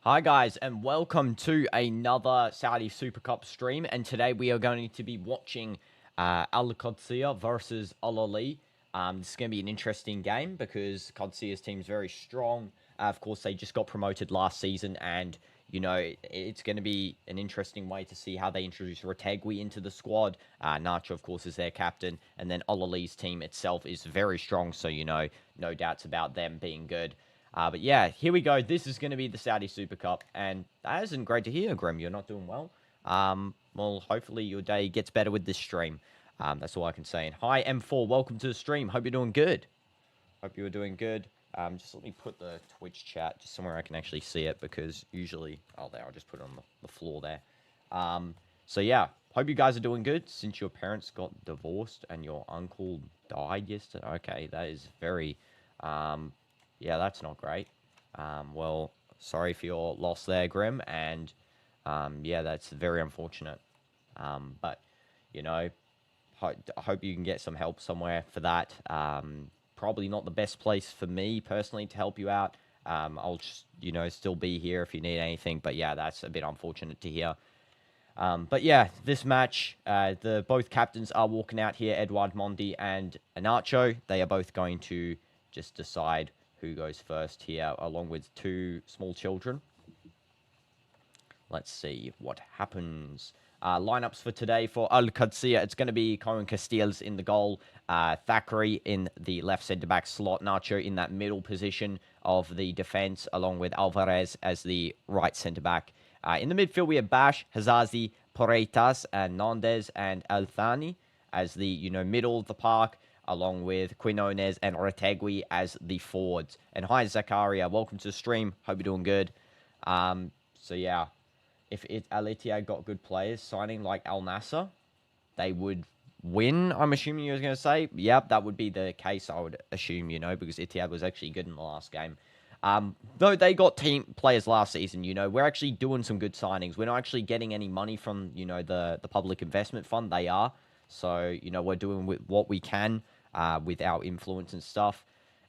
Hi guys, and welcome to another Saudi Super Cup stream. And today we are going to be watching Qadsiah versus Ahli. This is going to be an interesting game because Qadsiah's team is very strong. Of course, they just got promoted last season, and it's going to be an interesting way to see how they introduce Retegui into the squad. Nacho, of course, is their captain, and then Ahli's team itself is very strong. So no doubts about them being good. But yeah, here we go. This is going to be the Saudi Super Cup, and that isn't great to hear, Grim. You're not doing well. Well, hopefully your day gets better with this stream. That's all I can say. And hi, M4. Welcome to the stream. Hope you're doing good. Hope you're doing good. Just let me put the Twitch chat just somewhere I can actually see it because usually, there, I'll just put it on the floor there. So yeah, hope you guys are doing good since your parents got divorced and your uncle died yesterday. Okay, that is very, yeah, that's not great. Well, sorry for your loss there, Grim, and yeah, that's very unfortunate. But I hope you can get some help somewhere for that. Probably not the best place for me personally to help you out. I'll just still be here if you need anything. But yeah, that's a bit unfortunate to hear. But yeah, this match, the both captains are walking out here, Edouard Mondi and Anacho. They are both going to just decide who goes first here, along with two small children. Let's see what happens. Lineups for today for Qadsiah. It's going to be Cohen Castiles in the goal, Thackeray in the left centre-back slot, Nacho in that middle position of the defence, along with Alvarez as the right centre-back. In the midfield, we have Bash, Hazazi, Poreitas, and Nandez, and Althani as the middle of the park, along with Quinones and Retegui as the forwards. And hi, Zakaria. Welcome to the stream. Hope you're doing good. So, yeah, if Al Ittihad got good players signing like Al Nassr, they would win, I'm assuming you were going to say. Yep, that would be the case, I would assume, because Ittihad was actually good in the last game. Though they got team players last season, we're actually doing some good signings. We're not actually getting any money from, the public investment fund. They are. So, we're doing what we can with our influence and stuff.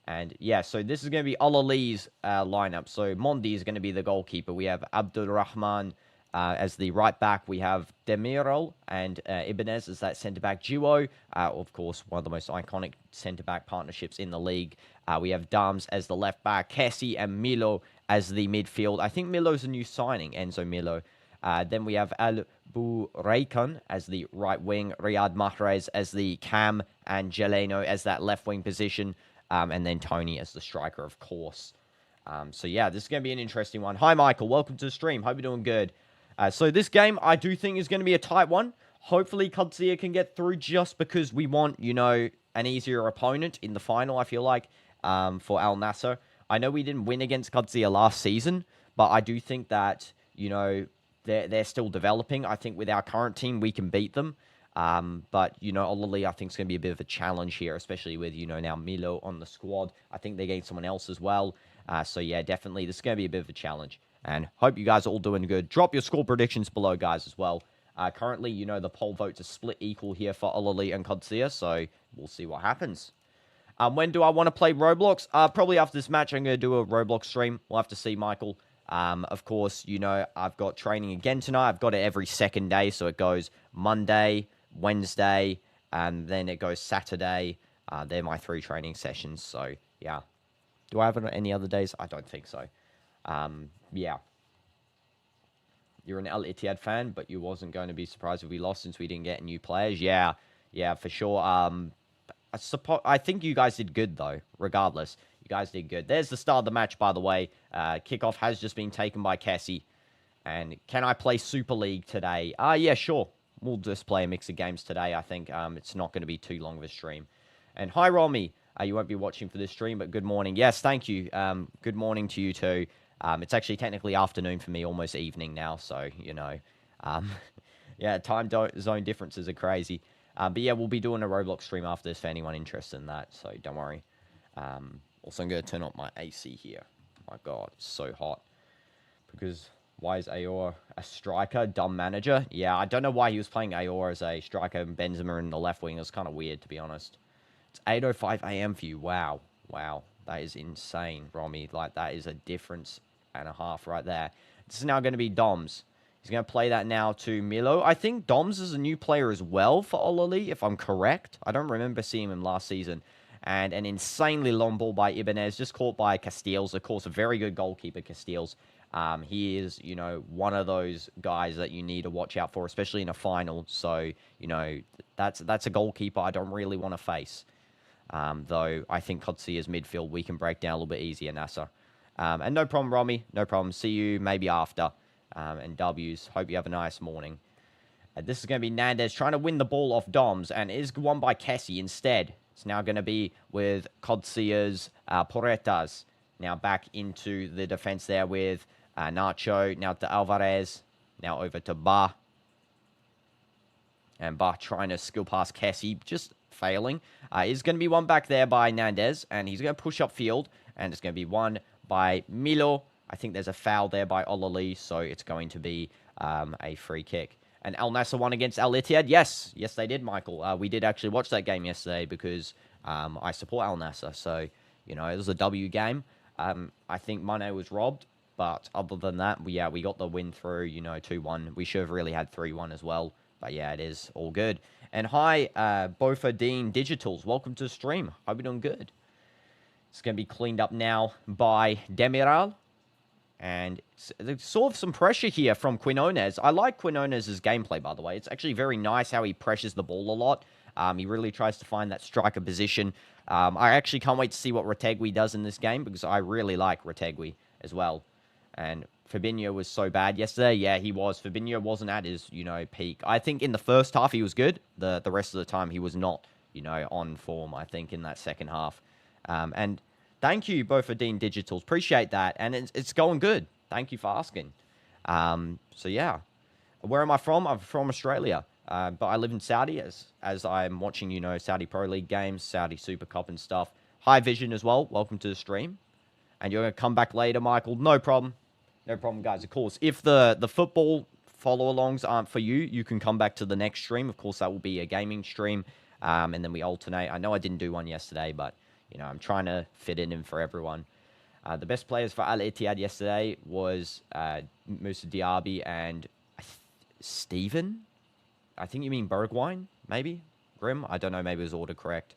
And, yeah, so this is going to be Ahli's lineup. So, Mondi is going to be the goalkeeper. We have Abdul Rahman as the right back. We have Demirel and Ibanez as that centre-back duo. Of course, one of the most iconic centre-back partnerships in the league. We have Dams as the left back, Kessie and Milo as the midfield. I think Milo's a new signing, Enzo Milo. Then we have Al Buraikan as the right wing, Riyad Mahrez as the cam, and Jeleno as that left wing position, and then Toney as the striker, of course. So yeah, this is going to be an interesting one. Hi, Michael. Welcome to the stream. Hope you're doing good. So this game, I do think is going to be a tight one. Hopefully, Qadsiah can get through just because we want, an easier opponent in the final, I feel like, for Al Nassr. I know we didn't win against Qadsiah last season, but I do think that, they're still developing. I think with our current team, we can beat them. But, Ahli, I think, is going to be a bit of a challenge here, especially with, now Milo on the squad. I think they're getting someone else as well. So, yeah, definitely, this is going to be a bit of a challenge. And hope you guys are all doing good. Drop your score predictions below, guys, as well. Currently, the poll votes are split equal here for Ahli and Qadsiah, so we'll see what happens. When do I want to play Roblox? Probably after this match, I'm going to do a Roblox stream. We'll have to see, Michael. Of course, I've got training again tonight. I've got it every second day, so it goes Monday, Wednesday, and then it goes Saturday. They're my 3 training sessions, so yeah. Do I have it on any other days? I don't think so. Yeah. You're an Al Ittihad fan, but you wasn't going to be surprised if we lost since we didn't get new players. Yeah, for sure. I think you guys did good, though, regardless. You guys did good. There's the start of the match, by the way. Kickoff has just been taken by Kessie. And can I play Super League today? Yeah, sure. We'll just play a mix of games today. I think it's not going to be too long of a stream. And hi, Romy. You won't be watching for this stream, but good morning. Yes, thank you. Good morning to you, too. It's actually technically afternoon for me, almost evening now. So, yeah, time zone differences are crazy. But yeah, we'll be doing a Roblox stream after this for anyone interested in that. So don't worry. Also, I'm going to turn up my AC here. My God, it's so hot. Because why is Ayor a striker? Dumb manager. Yeah, I don't know why he was playing Ayor as a striker and Benzema in the left wing. It was kind of weird, to be honest. It's 8:05 a.m. for you. Wow. That is insane, Romy. Like, that is a difference 8.5 right there. This is now going to be Doomz. He's going to play that now to Milo. I think Doomz is a new player as well for Ahli, if I'm correct. I don't remember seeing him last season. And an insanely long ball by Ibanez, just caught by Castiles. Of course, a very good goalkeeper, Castiles. He is, one of those guys that you need to watch out for, especially in a final. So, that's a goalkeeper I don't really want to face. Though I think Qadsiah's midfield we can break down a little bit easier, Nasser. And no problem, Romy. No problem. See you maybe after. And W's. Hope you have a nice morning. This is going to be Nandez trying to win the ball off Doomz, and it is won by Kessie instead. It's now going to be with Qadsiah's Porretas. Now back into the defense there with Nacho. Now to Alvarez. Now over to Ba. And Ba trying to skill pass Kessie, just failing. Is going to be one back there by Nandez, and he's going to push upfield, and it's going to be one by Milo. I think there's a foul there by Ahli, so it's going to be a free kick. And Al Nassr won against Al Ittihad. Yes, they did, Michael. We did actually watch that game yesterday because I support Al Nassr. So, it was a W game. I think Mane was robbed, but other than that, we got the win through, 2-1. We should have really had 3-1 as well. But yeah, it is all good. And hi, Bofadine Digitals. Welcome to the stream. Hope you're doing good. It's going to be cleaned up now by Demiral. And there's sort of some pressure here from Quinones. I like Quinones' gameplay, by the way. It's actually very nice how he pressures the ball a lot. He really tries to find that striker position. I actually can't wait to see what Retegui does in this game because I really like Retegui as well. And Fabinho was so bad yesterday. Yeah, he was. Fabinho wasn't at his, peak. I think in the first half he was good. The rest of the time he was not, on form, I think, in that second half. And thank you, Bofadine Digitals. Appreciate that. And it's going good. Thank you for asking. So, yeah. Where am I from? I'm from Australia. But I live in Saudi as I'm watching, Saudi Pro League games, Saudi Super Cup and stuff. High Vision as well. Welcome to the stream. And you're going to come back later, Michael. No problem. No problem, guys. Of course, if the football follow-alongs aren't for you, you can come back to the next stream. Of course, that will be a gaming stream. And then we alternate. I know I didn't do one yesterday, but, I'm trying to fit it in for everyone. The best players for Al Ittihad yesterday was Musa Diaby and Steven. I think you mean Bergwijn, maybe? Grim? I don't know. Maybe it was ordered correct.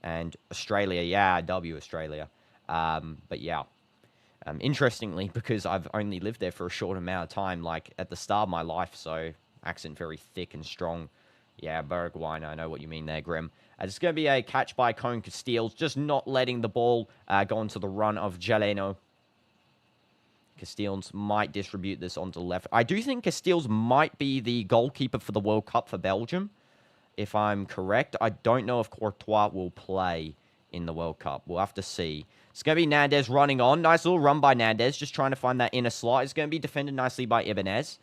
And Australia. Yeah, W Australia. But yeah. Interestingly, because I've only lived there for a short amount of time, like at the start of my life, so accent very thick and strong. Yeah, Bergwijn, I know what you mean there, Grim. It's going to be a catch by Cone Castiles, just not letting the ball go into the run of Jaleno. Castiles might distribute this onto the left. I do think Castiles might be the goalkeeper for the World Cup for Belgium, if I'm correct. I don't know if Courtois will play in the World Cup. We'll have to see. It's going to be Nandez running on. Nice little run by Nandez, just trying to find that inner slot. It's going to be defended nicely by Ibanez.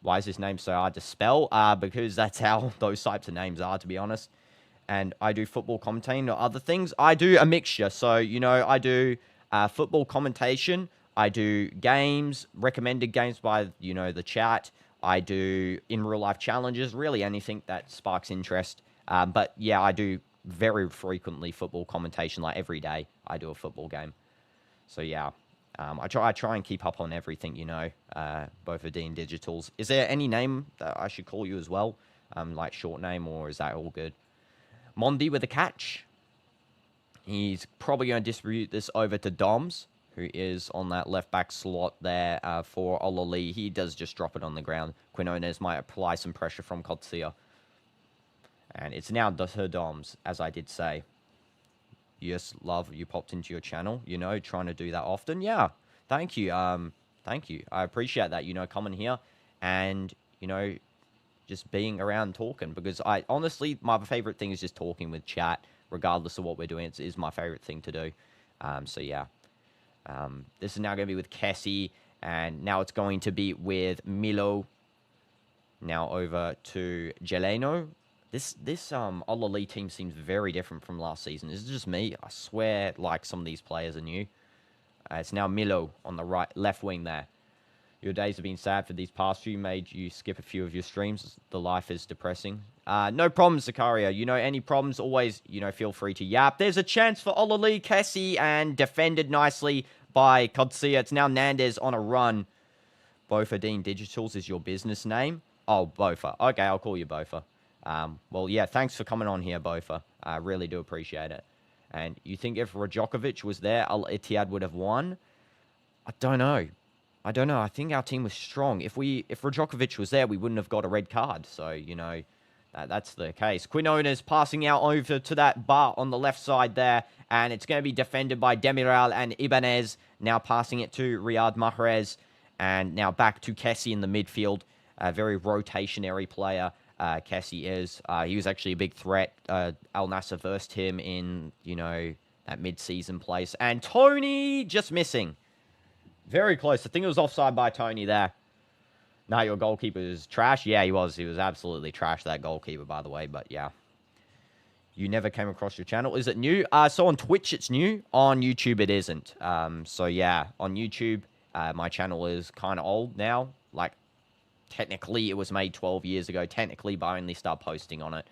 Why is his name so hard to spell? Because that's how those types of names are, to be honest. And I do football commentating or other things. I do a mixture. So, I do football commentation. I do games, recommended games by, the chat. I do in real life challenges, really anything that sparks interest. But yeah, I do very frequently football commentation, like every day I do a football game. So yeah, I try and keep up on everything, both of Dean Digitals. Is there any name that I should call you as well? Like short name, or is that all good? Mondi with a catch. He's probably going to distribute this over to Doomz, who is on that left-back slot there for Ahli. He does just drop it on the ground. Quinones might apply some pressure from Qadsiah. And it's now her Doomz, as I did say. Yes, love, you popped into your channel, trying to do that often. Yeah, thank you. Thank you. I appreciate that, coming here and, just being around talking. Because honestly, my favorite thing is just talking with chat, regardless of what we're doing. It is my favorite thing to do. So, yeah. This is now going to be with Kessie, and now it's going to be with Milo. Now over to Jeleno. This Ahli team seems very different from last season. Is it just me? I swear, like, some of these players are new. It's now Milo on the left wing there. Your days have been sad for these past few. Made you skip a few of your streams. The life is depressing. No problems, Zakaria. Any problems, always, feel free to yap. There's a chance for Ahli, Kessie, and defended nicely by Qadsiah. It's now Nandez on a run. Bofadine Digitals is your business name? Oh, Bofa. Okay, I'll call you Bofa. Well, yeah, thanks for coming on here, Bofa. I really do appreciate it. And you think if Rajokovic was there, Al Ittihad would have won? I don't know. I think our team was strong. If Rajokovic was there, we wouldn't have got a red card. So, you know, that's the case. Quinones passing out over to that bar on the left side there. And it's going to be defended by Demiral and Ibanez. Now passing it to Riyad Mahrez. And now back to Kessie in the midfield. A very rotationary player. Kessie is. He was actually a big threat. Al Nassr versed him in, you know, that mid-season place. And Toney just missing. Very close. I think it was offside by Toney there. Now your goalkeeper is trash. Yeah, he was. He was absolutely trash, that goalkeeper, by the way. But yeah. You never came across your channel. Is it new? So on Twitch, it's new. On YouTube, it isn't. So yeah, on YouTube, my channel is kind of old now. Like, technically, it was made 12 years ago. Technically, but I only started posting on it,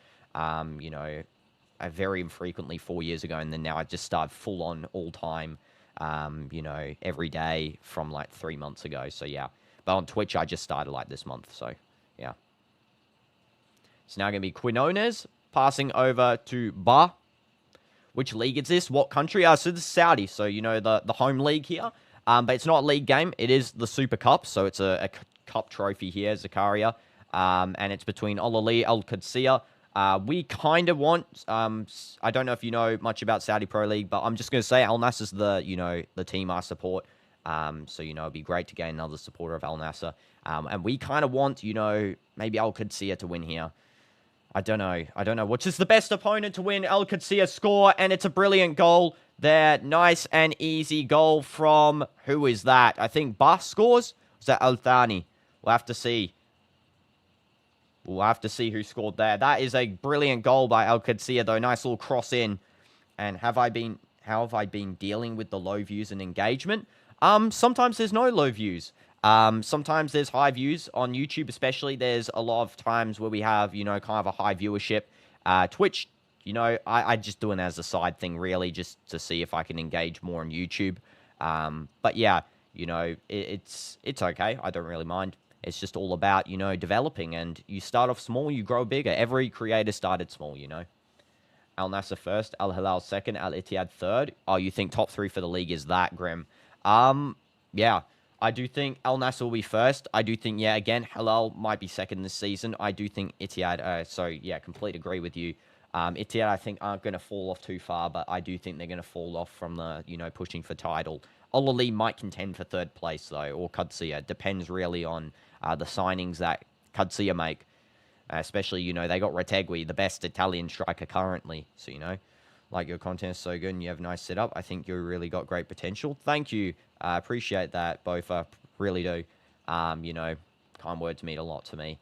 you know, very infrequently 4 years ago. And then now I just started full on all time, you know, every day from like 3 months ago. So yeah. But on Twitch, I just started like this month. So yeah. It's now going to be Quinones passing over to Ba. Which league is this? What country? So this is Saudi. So, you know, the home league here. But it's not a league game. It is the Super Cup. So it's a cup trophy here, Zakaria. And it's between Ahli, Al Qadsiah. We kind of want, I don't know if you know much about Saudi Pro League, but I'm just going to say Al Nassr is the, you know, the team I support. So, you know, it'd be great to gain another supporter of Al Nassr. And we kind of want, you know, maybe Al Qadsiah to win here. I don't know. Which is the best opponent to win? Al Qadsiah score, and it's a brilliant goal there. Nice and easy goal from, who is that? I think Bas scores? Was that Al Thani? We'll have to see. We'll have to see who scored there. That is a brilliant goal by Al Qadsiah, though. Nice little cross in. And how have I been dealing with the low views and engagement? Sometimes there's no low views. Sometimes there's high views on YouTube, especially. There's a lot of times where we have, you know, kind of a high viewership. Twitch, you know, I just do it as a side thing, really, just to see if I can engage more on YouTube. But yeah, you know, it's okay. I don't really mind. It's just all about, you know, developing, and you start off small, you grow bigger. Every creator started small, you know. Al Nassr first, Al Hilal second, Al Ittihad third. Oh, you think top 3 for the league is that grim? Yeah, I do think Al Nassr will be first. I do think, yeah, again, Hilal might be second this season. I do think Ittihad, so yeah, completely agree with you. Ittihad, I think, aren't going to fall off too far, but I do think they're going to fall off from the, you know, pushing for title. Ahli might contend for 3rd place, though, or Qadsiah. Depends really on the signings that Qadsiah make. Especially, you know, they got Retegui, the best Italian striker currently. So, you know, like, your content is so good and you have a nice setup. I think you really got great potential. Thank you. I appreciate that, Bofa. Really do. You know, kind words mean a lot to me.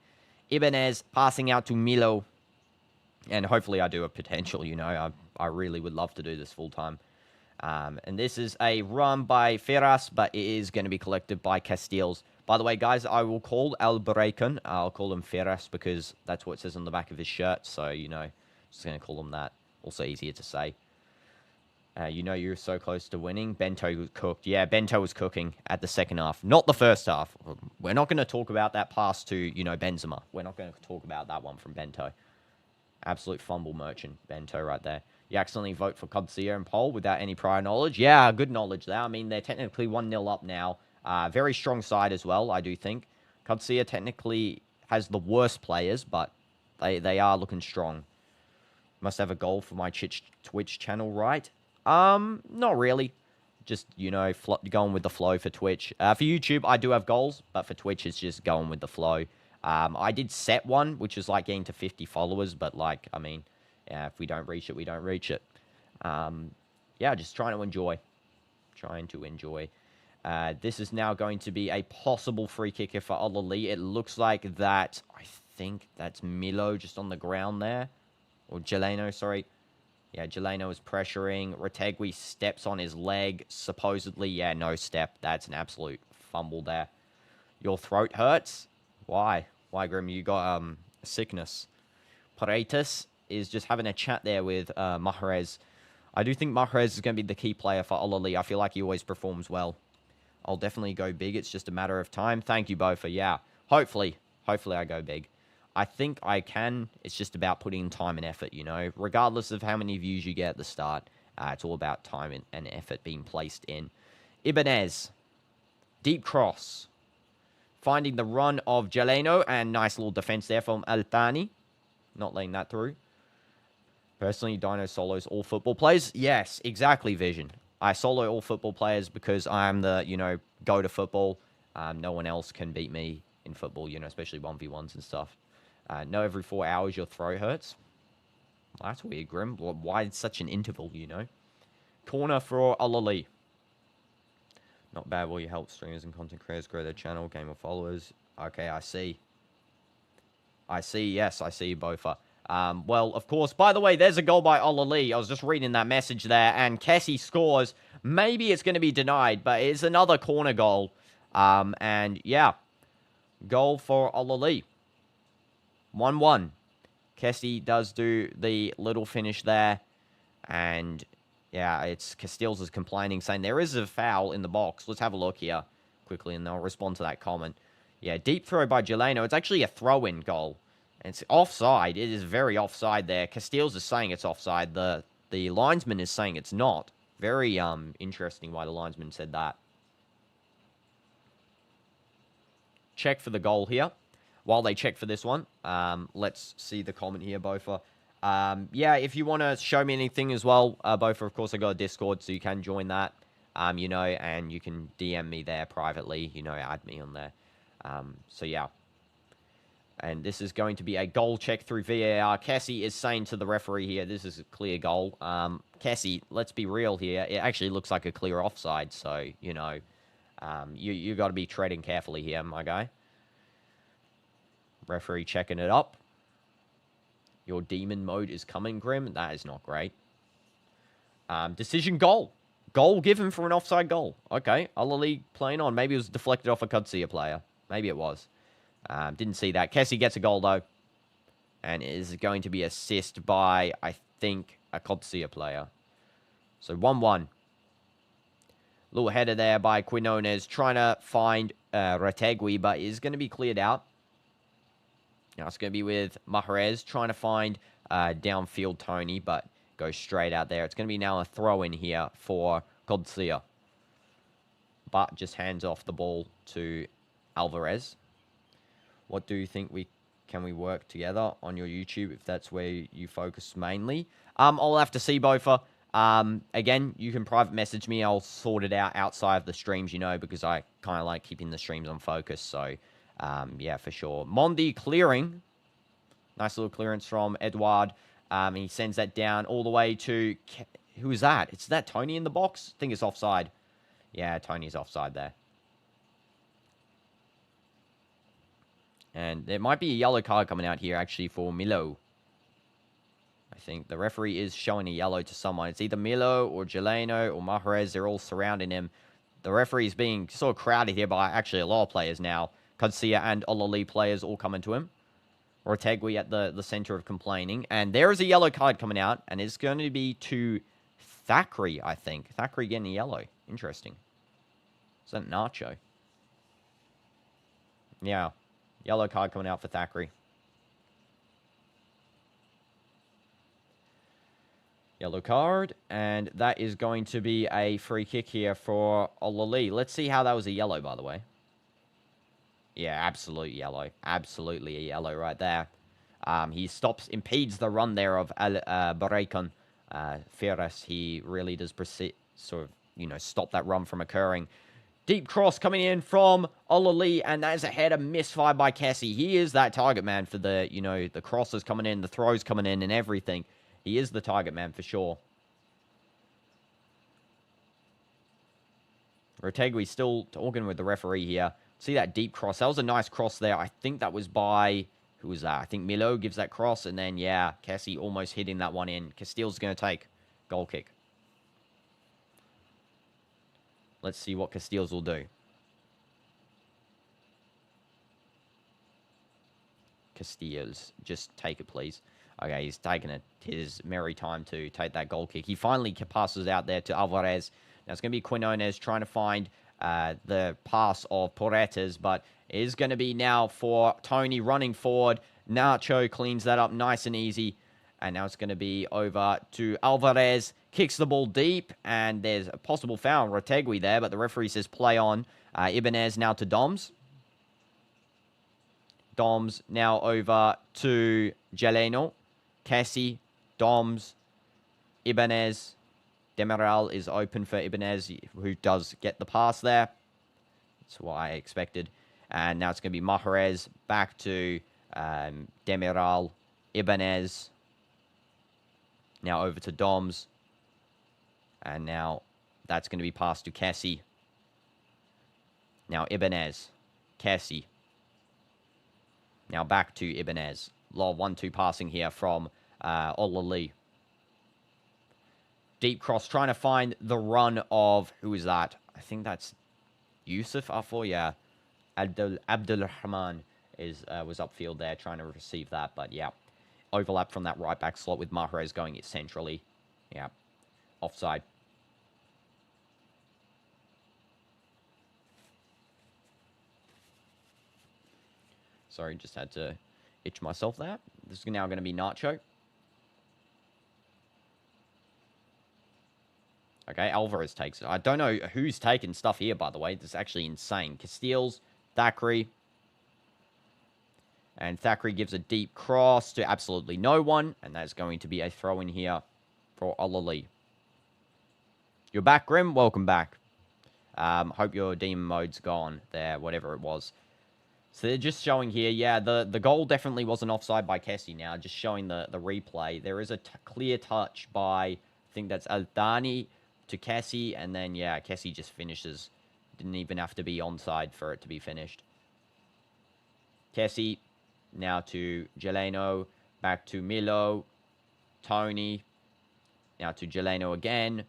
Ibanez passing out to Milo. And hopefully I do have potential, you know. I really would love to do this full time. And this is a run by Firas, but it is going to be collected by Castiles. By the way, guys, I will call Al Barakan. I'll call him Firas because that's what it says on the back of his shirt. So, you know, just going to call him that. Also easier to say. You know, you're so close to winning. Bento was cooked. Yeah, Bento was cooking at the second half. Not the first half. We're not going to talk about that pass to, you know, Benzema. We're not going to talk about that one from Bento. Absolute fumble merchant, Bento, right there. You accidentally vote for Qadsiah and poll without any prior knowledge. Yeah, good knowledge there. I mean, they're technically 1-0 up now. Very strong side as well, I do think. Qadsiah technically has the worst players, but they are looking strong. Must have a goal for my Twitch channel, right? Not really. Just, you know, going with the flow for Twitch. For YouTube, I do have goals, but for Twitch, it's just going with the flow. I did set one, which is like getting to 50 followers, but like, I mean, yeah, if we don't reach it, we don't reach it. Yeah, just trying to enjoy. This is now going to be a possible free kicker for Ahli. It looks like that, I think that's Milo just on the ground there. Or Jeleno, sorry. Yeah, Jeleno is pressuring. Retegui steps on his leg. Supposedly, yeah, no step. That's an absolute fumble there. Your throat hurts? Why? Why, Grim? You got sickness. Paretas is just having a chat there with Mahrez. I do think Mahrez is going to be the key player for Ahli. I feel like he always performs well. I'll definitely go big. It's just a matter of time. Thank you, Bofa. Yeah, hopefully I go big. I think I can. It's just about putting in time and effort, you know. Regardless of how many views you get at the start, it's all about time and effort being placed in. Ibanez. Deep cross. Finding the run of Jeleno, and nice little defense there from Al-Thani. Not letting that through. Personally, Dino solos all football players. Yes, exactly, Vision. I solo all football players because I'm the, you know, go to football. No one else can beat me in football, you know, especially 1v1s and stuff. No, every 4 hours your throat hurts. Well, that's weird, Grim. Why such an interval, you know? Corner for Ahli. Not bad. Will you help streamers and content creators grow their channel, gain more followers? Okay, I see. Yes, I see, Bofa. Well, of course, by the way, there's a goal by Ahli. I was just reading that message there, and Kessie scores. Maybe it's going to be denied, but it's another corner goal. And, yeah, goal for Ahli. 1-1. Kessie does do the little finish there, and, yeah, it's Castiles is complaining, saying there is a foul in the box. Let's have a look here quickly, and I'll respond to that comment. Yeah, deep throw by Jeleno. It's actually a throw-in goal. It's offside. It is very offside there. Castiles is saying it's offside. The linesman is saying it's not. Very interesting why the linesman said that. Check for the goal here. While they check for this one, let's see the comment here, Bofa. Yeah, if you want to show me anything as well, Bofa, of course, I got a Discord, so you can join that, you know, and you can DM me there privately, you know, add me on there. So, yeah. And this is going to be a goal check through VAR. Kessie is saying to the referee here, this is a clear goal. Kessie, let's be real here. It actually looks like a clear offside. So, you know, you got to be treading carefully here, my guy. Referee checking it up. Your demon mode is coming, Grim. That is not great. Decision goal. Goal given for an offside goal. Okay, Ahli playing on. Maybe it was deflected off a Qadsiah player. Maybe it was. Didn't see that. Kessie gets a goal, though. And it is going to be assist by, I think, a Qadsiah player. So 1-1. Little header there by Quinones. Trying to find Retegui, but is going to be cleared out. Now it's going to be with Mahrez. Trying to find downfield Toney, but goes straight out there. It's going to be now a throw-in here for Qadsiah. But just hands off the ball to Alvarez. What do you think can we work together on your YouTube if that's where you focus mainly? I'll have to see, Bofa. Again, you can private message me. I'll sort it out outside of the streams, you know, because I kind of like keeping the streams on focus. So, yeah, for sure. Mondi clearing. Nice little clearance from Edouard. He sends that down all the way to... Who is that? Is that Toney in the box? I think it's offside. Yeah, Toney's offside there. And there might be a yellow card coming out here, actually, for Milo. I think the referee is showing a yellow to someone. It's either Milo or Jeleno or Mahrez. They're all surrounding him. The referee is being sort of crowded here by actually a lot of players now. Qadsiah and Ahli players all coming to him. Retegui at the center of complaining. And there is a yellow card coming out. And it's going to be to Thackeray, I think. Thackeray getting a yellow. Interesting. Is that Nacho? Yeah. Yellow card coming out for Thackeray. Yellow card. And that is going to be a free kick here for Ahli. Let's see how that was a yellow, by the way. Yeah, absolute yellow. Absolutely a yellow right there. He impedes the run there of Barekon. Ferres, he really does sort of, you know, stop that run from occurring. Deep cross coming in from Ahli, and that is a header misfired by Kessie. He is that target man for the, you know, the crosses coming in, the throws coming in, and everything. He is the target man for sure. Retegui still talking with the referee here. See that deep cross? That was a nice cross there. I think that was by... Who was that? I think Milo gives that cross, and then, yeah, Kessie almost hitting that one in. Castile's going to take goal kick. Let's see what Castiles will do. Castiles, just take it, please. Okay, he's taking his merry time to take that goal kick. He finally passes out there to Alvarez. Now it's going to be Quinones trying to find the pass of Porretas, but it is going to be now for Toney running forward. Nacho cleans that up nice and easy. And now it's going to be over to Alvarez. Kicks the ball deep, and there's a possible foul on Retegui there, but the referee says play on. Ibanez now to DOMZ. DOMZ now over to Geleno. Cassie, DOMZ, Ibanez. Demiral is open for Ibanez, who does get the pass there. That's what I expected. And now it's going to be Mahrez back to Demiral, Ibanez. Now over to DOMZ. And now that's going to be passed to Cassie. Now Ibanez, Cassie. Now back to Ibanez. Lot of 1-2 passing here from Ahli. Deep cross, trying to find the run of, who is that? I think that's Yusuf Afo, yeah. Abdulrahman was upfield there trying to receive that, but yeah. Overlap from that right back slot with Mahrez going it centrally. Yeah. Offside. Sorry, just had to itch myself there. This is now going to be Nacho. Okay, Alvarez takes it. I don't know who's taking stuff here, by the way. This is actually insane. Castiles, Thackeray. And Thackeray gives a deep cross to absolutely no one. And that's going to be a throw in here for Ahli. You're back, Grim? Welcome back. Hope your demon mode's gone there, whatever it was. So they're just showing here, yeah, the goal definitely wasn't offside by Kessie now, just showing the replay. There is a clear touch by, I think that's Aldani to Kessie, and then, yeah, Kessie just finishes. Didn't even have to be onside for it to be finished. Kessie, now to Geleno, back to Milo, Toney, now to Geleno again,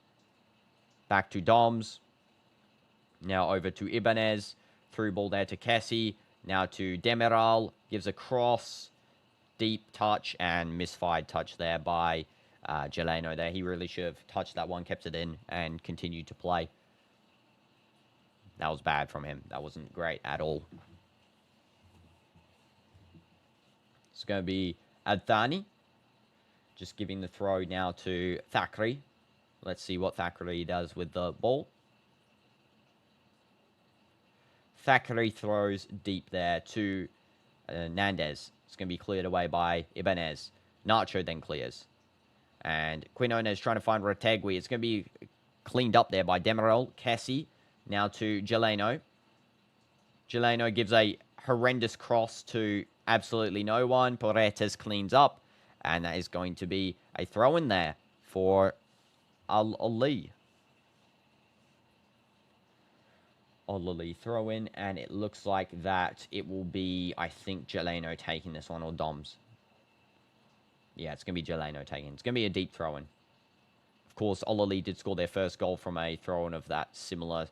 back to DOMZ, now over to Ibanez, through ball there to Kessie, now to Demiral, gives a cross, deep touch, and misfired touch there by Geleno there. He really should have touched that one, kept it in, and continued to play. That was bad from him. That wasn't great at all. It's going to be Adthani. Just giving the throw now to Thackeray. Let's see what Thackeray does with the ball. Thackeray throws deep there to Nandez. It's going to be cleared away by Ibanez. Nacho then clears. And Quinones trying to find Retegui. It's going to be cleaned up there by Demiral. Cassie now to Geleno. Geleno gives a horrendous cross to absolutely no one. Porretas cleans up. And that is going to be a throw in there for Ahli. Ahli throw in, and it looks like that it will be, I think, Geleno taking this one, or DOMZ. Yeah, it's going to be Geleno taking. It's going to be a deep throw in. Of course, Ahli did score their first goal from a throw in of that similar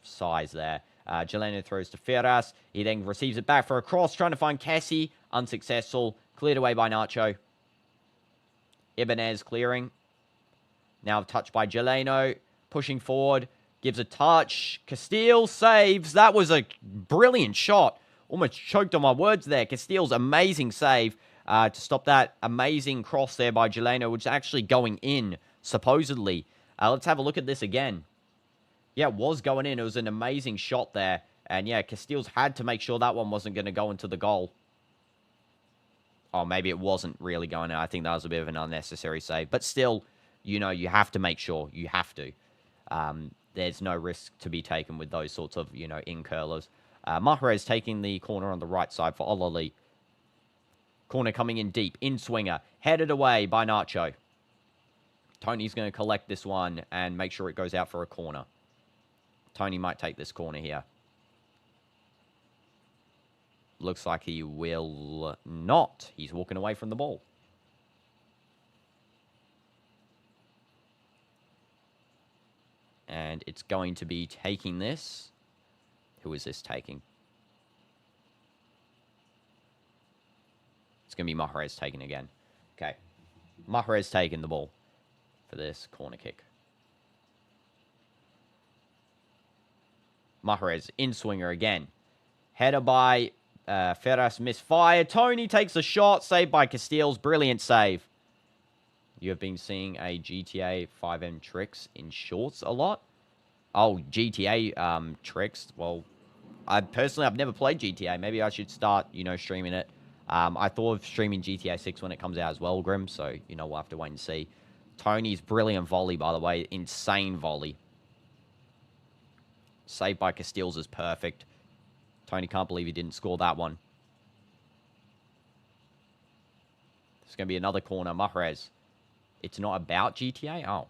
size there. Geleno throws to Ferraz. He then receives it back for a cross, trying to find Cassie. Unsuccessful. Cleared away by Nacho. Ibanez clearing. Now touched by Geleno. Pushing forward. Gives a touch. Castile saves. That was a brilliant shot. Almost choked on my words there. Castile's amazing save to stop that amazing cross there by Geleno, which is actually going in, supposedly. Let's have a look at this again. Yeah, it was going in. It was an amazing shot there. And yeah, Castile's had to make sure that one wasn't going to go into the goal. Oh, maybe it wasn't really going in. I think that was a bit of an unnecessary save. But still, you know, you have to make sure. You have to. There's no risk to be taken with those sorts of, you know, in-curlers. Mahrez taking the corner on the right side for Ahli. Corner coming in deep. In-swinger. Headed away by Nacho. Toney's going to collect this one and make sure it goes out for a corner. Toney might take this corner here. Looks like he will not. He's walking away from the ball. And it's going to be taking this. Who is this taking? It's going to be Mahrez taking again. Okay. Mahrez taking the ball for this corner kick. Mahrez in swinger again. Header by Ferras, misfire. Toney takes a shot, saved by Castiles. Brilliant save. You have been seeing a GTA 5M tricks in shorts a lot. Oh, GTA tricks. Well, I've never played GTA. Maybe I should start, streaming it. I thought of streaming GTA 6 when it comes out as well, Grim. So, we'll have to wait and see. Toney's brilliant volley, by the way. Insane volley. Saved by Castiles is perfect. Toney can't believe he didn't score that one. There's going to be another corner. Mahrez. It's not about GTA? Oh.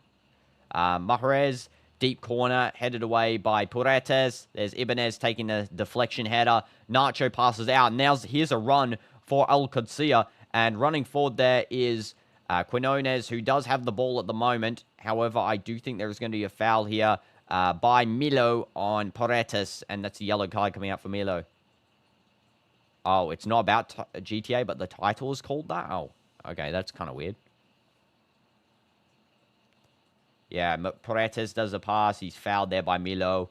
Mahrez, deep corner, headed away by Puretes. There's Ibanez taking a deflection header. Nacho passes out. Now here's a run for Qadsiah. And running forward there is Quinones, who does have the ball at the moment. However, I do think there is going to be a foul here by Milo on Puretes. And that's a yellow card coming out for Milo. Oh, it's not about GTA, but the title is called that? Oh, okay, that's kind of weird. Yeah, Puretes does a pass. He's fouled there by Milo.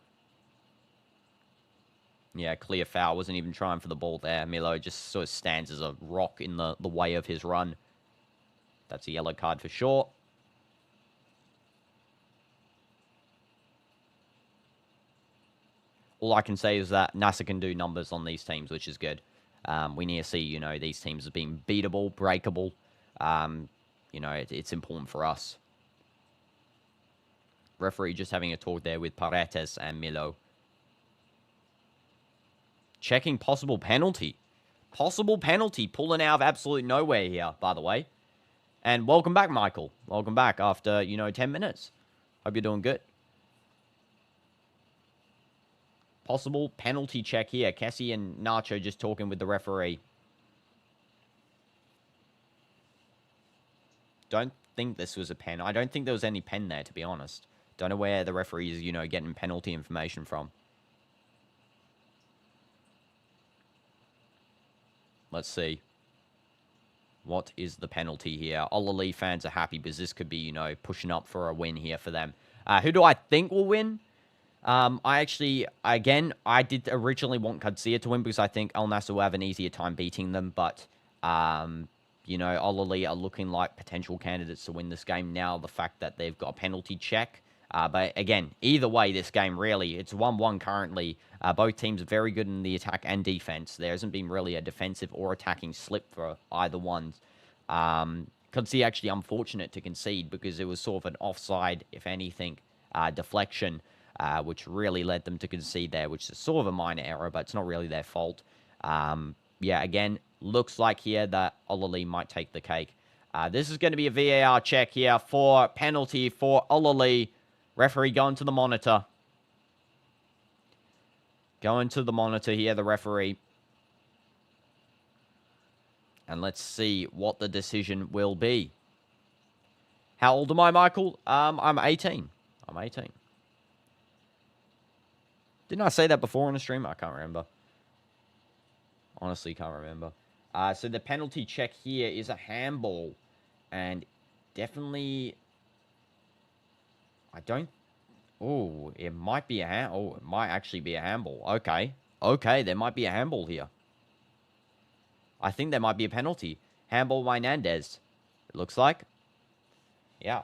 Yeah, clear foul. Wasn't even trying for the ball there. Milo just sort of stands as a rock in the way of his run. That's a yellow card for sure. All I can say is that NASA can do numbers on these teams, which is good. We need to see, these teams as being beatable, breakable. It's important for us. Referee just having a talk there with Puretes and Milo. Checking possible penalty. Possible penalty. Pulling out of absolute nowhere here, by the way. And welcome back, Michael. Welcome back after, 10 minutes. Hope you're doing good. Possible penalty check here. Cassie and Nacho just talking with the referee. Don't think this was a pen. I don't think there was any pen there, to be honest. Don't know where the referee is, getting penalty information from. Let's see. What is the penalty here? Ahli fans are happy because this could be, pushing up for a win here for them. Who do I think will win? I did originally want Qadsiah to win because I think Al Nassr will have an easier time beating them. But, Ahli are looking like potential candidates to win this game now. The fact that they've got a penalty check. But again, either way, this game really, it's 1-1 currently. Both teams are very good in the attack and defense. There hasn't been really a defensive or attacking slip for either one. Qadsiah actually unfortunate to concede because it was sort of an offside, if anything, deflection, which really led them to concede there, which is sort of a minor error, but it's not really their fault. Again, looks like here that Ahli might take the cake. This is going to be a VAR check here for penalty for Ahli. Referee going to the monitor. Going to the monitor here, the referee. And let's see what the decision will be. How old am I, Michael? I'm 18. I'm 18. Didn't I say that before on the stream? I can't remember. Honestly, can't remember. So the penalty check here is a handball. And definitely... Oh, it might be it might actually be a handball. Okay. Okay, there might be a handball here. I think there might be a penalty. Handball by Nandez. It looks like. Yeah.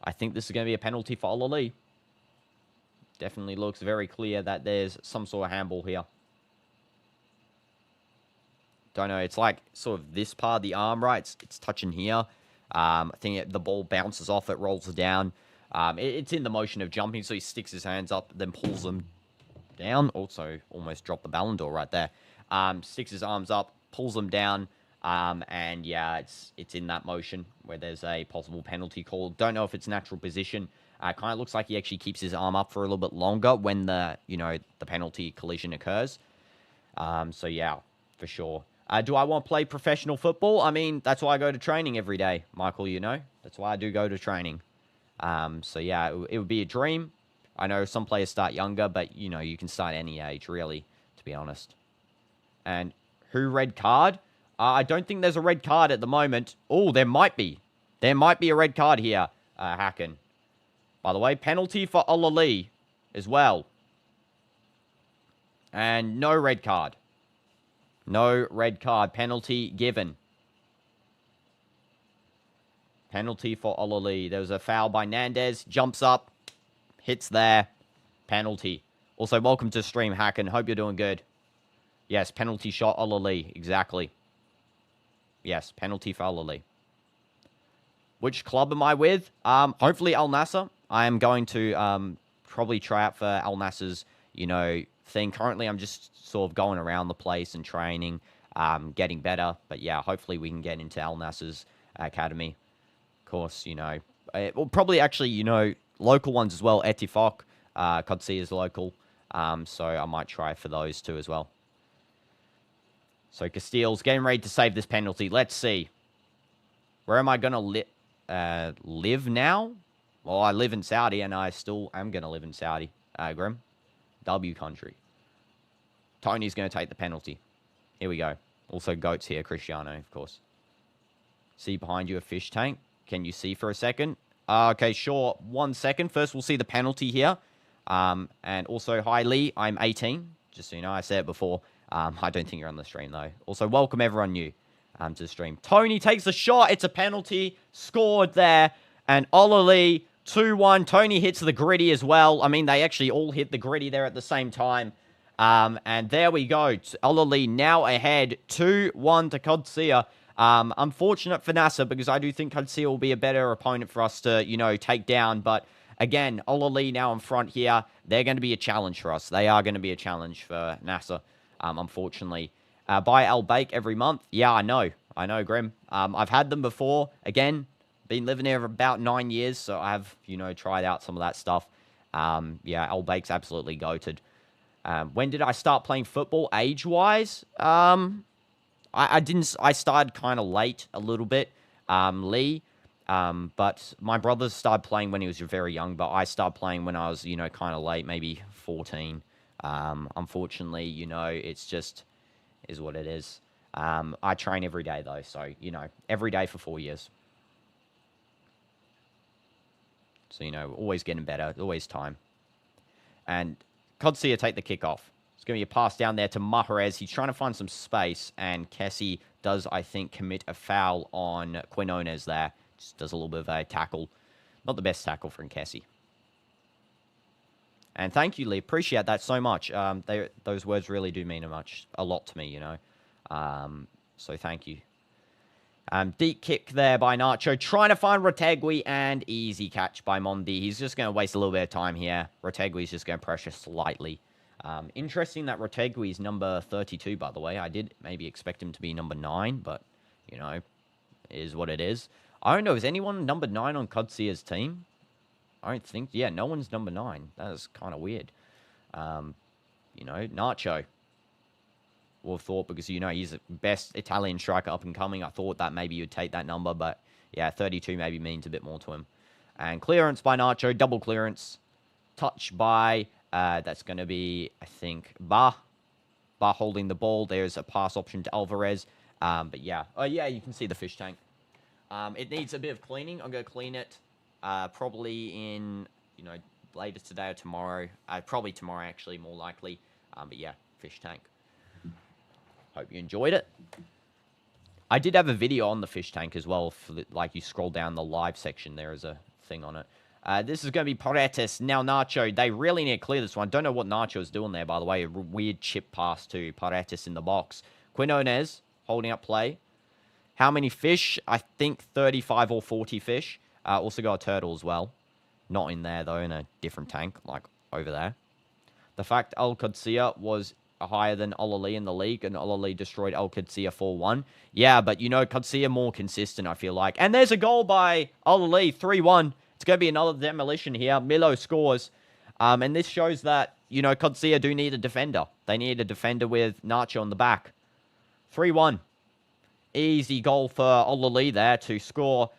I think this is going to be a penalty for Ahli. Definitely looks very clear that there's some sort of handball here. Don't know. It's like sort of this part of the arm, right? It's touching here. I think the ball bounces off. It rolls down. It's in the motion of jumping, so he sticks his hands up, then pulls them down. Also, almost dropped the Ballon d'Or right there. Sticks his arms up, pulls them down, and yeah, it's in that motion where there's a possible penalty call. Don't know if it's natural position. Kind of looks like he actually keeps his arm up for a little bit longer when the penalty collision occurs. So yeah, for sure. Do I want to play professional football? I mean, that's why I go to training every day, Michael, That's why I do go to training. So yeah, it would be a dream. I know some players start younger, but you can start any age, really, to be honest. And who red card? I don't think there's a red card at the moment. Oh, there might be. There might be a red card here, Hacken. By the way, penalty for Ahli as well. And no red card. No red card. Penalty given. Penalty for Ahli. There was a foul by Nandez. Jumps up. Hits there. Penalty. Also, welcome to stream, Hacken. Hope you're doing good. Yes, penalty shot Ahli. Exactly. Yes, penalty for Ahli. Which club am I with? Hopefully Al Nassr. I am going to probably try out for Al Nassr's, thing. Currently, I'm just sort of going around the place and training, getting better. But yeah, hopefully we can get into Al Nassr's academy. Of course, well, probably actually, local ones as well. Etifok, Qadsiah is local. So I might try for those two as well. So Castile's getting ready to save this penalty. Let's see. Where am I going to live now? Well, I live in Saudi, and I still am going to live in Saudi. Grim. W country. Toney's going to take the penalty. Here we go. Also, Goats here. Cristiano, of course. See behind you a fish tank. Can you see for a second? Okay, sure. 1 second. First, we'll see the penalty here. And also, hi, Lee. I'm 18. Just so you know, I said it before. I don't think you're on the stream, though. Also, welcome everyone new to the stream. Toney takes a shot. It's a penalty. Scored there. And Ahli, 2-1. Toney hits the gritty as well. I mean, they actually all hit the gritty there at the same time. And there we go. Ahli now ahead. 2-1 to Qadsiah. Unfortunate for Nassr, because I do think Qadsiah will be a better opponent for us to, take down. But again, Ahli now in front here. They're going to be a challenge for us. They are going to be a challenge for Nassr, unfortunately. Buy Al Bake every month. Yeah, I know. I know, Grim. I've had them before. Again, been living here for about 9 years, so I have, tried out some of that stuff. Yeah, Al Bake's absolutely goated. When did I start playing football age-wise? I started kind of late a little bit, Lee. But my brother started playing when he was very young, but I started playing when I was, kind of late, maybe 14. Unfortunately, it's just is what it is. I train every day, though, so, every day for 4 years. So, always getting better, always time. And Qadsiah take the kickoff. It's going to be a pass down there to Mahrez. He's trying to find some space, and Kessie does, I think, commit a foul on Quinones there. Just does a little bit of a tackle. Not the best tackle from Kessie. And thank you, Lee. Appreciate that so much. Those words really do mean a lot to me, So thank you. Deep kick there by Nacho. Trying to find Retegui, and easy catch by Mondi. He's just going to waste a little bit of time here. Retegui's just going to pressure slightly. Interesting that Retegui is number 32, by the way. I did maybe expect him to be number 9, but, it is what it is. I don't know. Is anyone number 9 on Qadsiah's team? I don't think. Yeah, no one's number 9. That is kind of weird. Nacho. Would have thought, because, he's the best Italian striker up and coming. I thought that maybe you'd take that number, but, yeah, 32 maybe means a bit more to him. And clearance by Nacho. Double clearance. Touch by, that's going to be, I think, Bah. Bah holding the ball. There's a pass option to Alvarez. But, yeah. Oh, yeah, you can see the fish tank. It needs a bit of cleaning. I'm going to clean it probably in, later today or tomorrow. Probably tomorrow, actually, more likely. But, yeah, fish tank. Hope you enjoyed it. I did have a video on the fish tank as well. You scroll down the live section, there is a thing on it. This is going to be Paredes. Now Nacho. They really need to clear this one. Don't know what Nacho is doing there, by the way. A weird chip pass to Paredes in the box. Quinones holding up play. How many fish? I think 35 or 40 fish. Also got a turtle as well. Not in there, though, in a different tank, like over there. The fact Al Qadsiah was higher than Ahli in the league, and Ahli destroyed Al Qadsiah 4-1. Yeah, but, Qadsiah more consistent, I feel like. And there's a goal by Ahli, 3-1. It's going to be another demolition here. Milo scores. And this shows that, Qadsiah do need a defender. They need a defender with Nacho on the back. 3-1. Easy goal for Ahli there to score.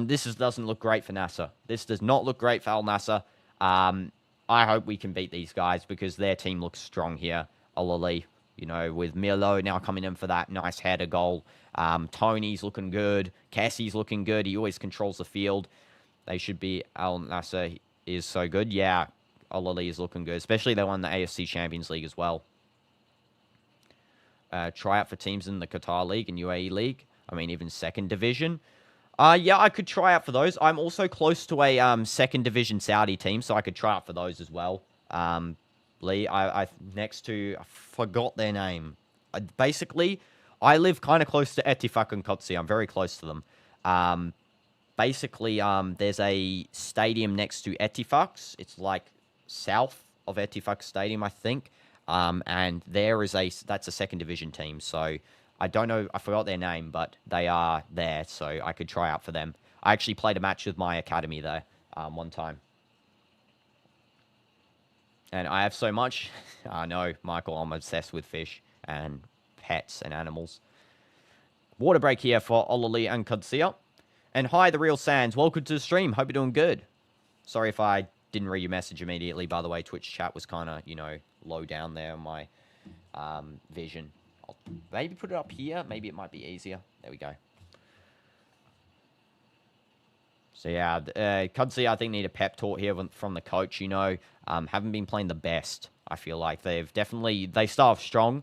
This doesn't look great for Nassr. This does not look great for Al Nassr. I hope we can beat these guys, because their team looks strong here. Ahli. You know, with Milo now coming in for that nice header goal. Toney's looking good. Cassie's looking good. He always controls the field. They should be. Al Nasser is so good. Yeah, Ahli is looking good. Especially they won the AFC Champions League as well. Try out for teams in the Qatar League and UAE League. I mean, even second division. Yeah, I could try out for those. I'm also close to a second division Saudi team, so I could try out for those as well. Lee, next to, I forgot their name. Basically, I live kind of close to Etifak and Qadsiah. I'm very close to them. Basically, there's a stadium next to Etifak's. It's like south of Etifak Stadium, I think. And that's a second division team. So I don't know, I forgot their name, but they are there, so I could try out for them. I actually played a match with my academy there one time. And I have so much. I know, Michael, I'm obsessed with fish and pets and animals. Water break here for Ahli and Qadsiah. And hi, The Real Sands. Welcome to the stream. Hope you're doing good. Sorry if I didn't read your message immediately. By the way, Twitch chat was kind of, low down there on my vision. I'll maybe put it up here. Maybe it might be easier. There we go. So, yeah, Qadsiah, I think, need a pep talk here from the coach, haven't been playing the best, I feel like. They start off strong.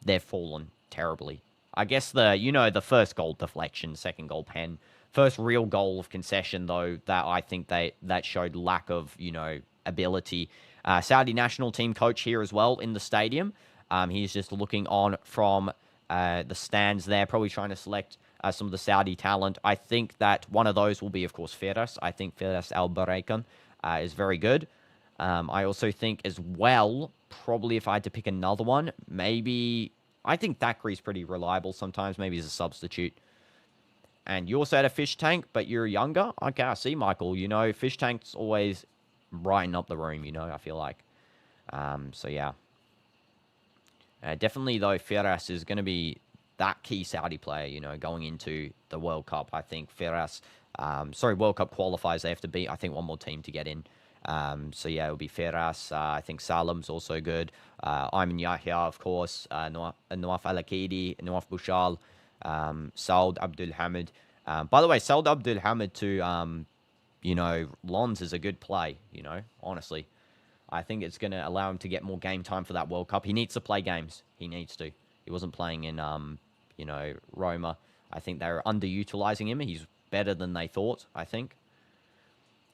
They've fallen terribly. I guess the first goal deflection, second goal pen, first real goal of concession, though, that I think that showed lack of, ability. Saudi national team coach here as well in the stadium. He's just looking on from the stands there, probably trying to select some of the Saudi talent. I think that one of those will be, of course, Firas. I think Firas Al-Baraikan is very good. I also think as well, probably if I had to pick another one, maybe, I think Thackeray's pretty reliable sometimes, maybe as a substitute. And you also had a fish tank, but you're younger? Okay, I see, Michael. Fish tanks always brighten up the room, I feel like. So, yeah. Definitely, though, Firas is going to be that key Saudi player, going into the World Cup. I think Firas, World Cup qualifiers, they have to beat, I think, one more team to get in. So, yeah, it'll be Firas. I think Salam's also good. Ayman Yahya, of course. Nawaf Al-Akidi, Nawaf Bouchal, Saud Abdul Hamid. By the way, Saud Abdul Hamid to, Lons is a good play, honestly. I think it's going to allow him to get more game time for that World Cup. He needs to play games. He needs to. He wasn't playing in, Roma. I think they were underutilizing him. He's better than they thought, I think.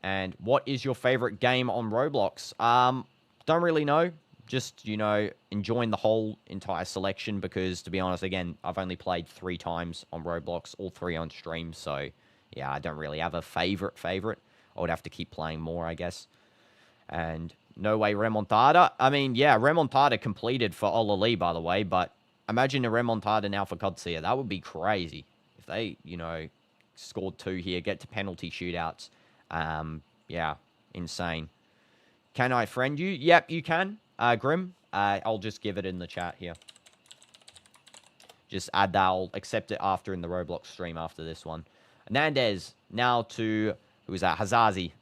And what is your favorite game on Roblox? Don't really know. Just, enjoying the whole entire selection because, to be honest, again, I've only played 3 times on Roblox, all 3 on stream. So, yeah, I don't really have a favorite. I would have to keep playing more, I guess. And no way remontada. I mean, yeah, remontada completed for Ahli, by the way, but imagine a remontada now for Qadsiah. That would be crazy if they, scored 2 here, get to penalty shootouts. Yeah, insane. Can I friend you? Yep, you can, Grim. I'll just give it in the chat here. Just add that. I'll accept it after in the Roblox stream after this one. Hernandez now to, who is that? Hazazi.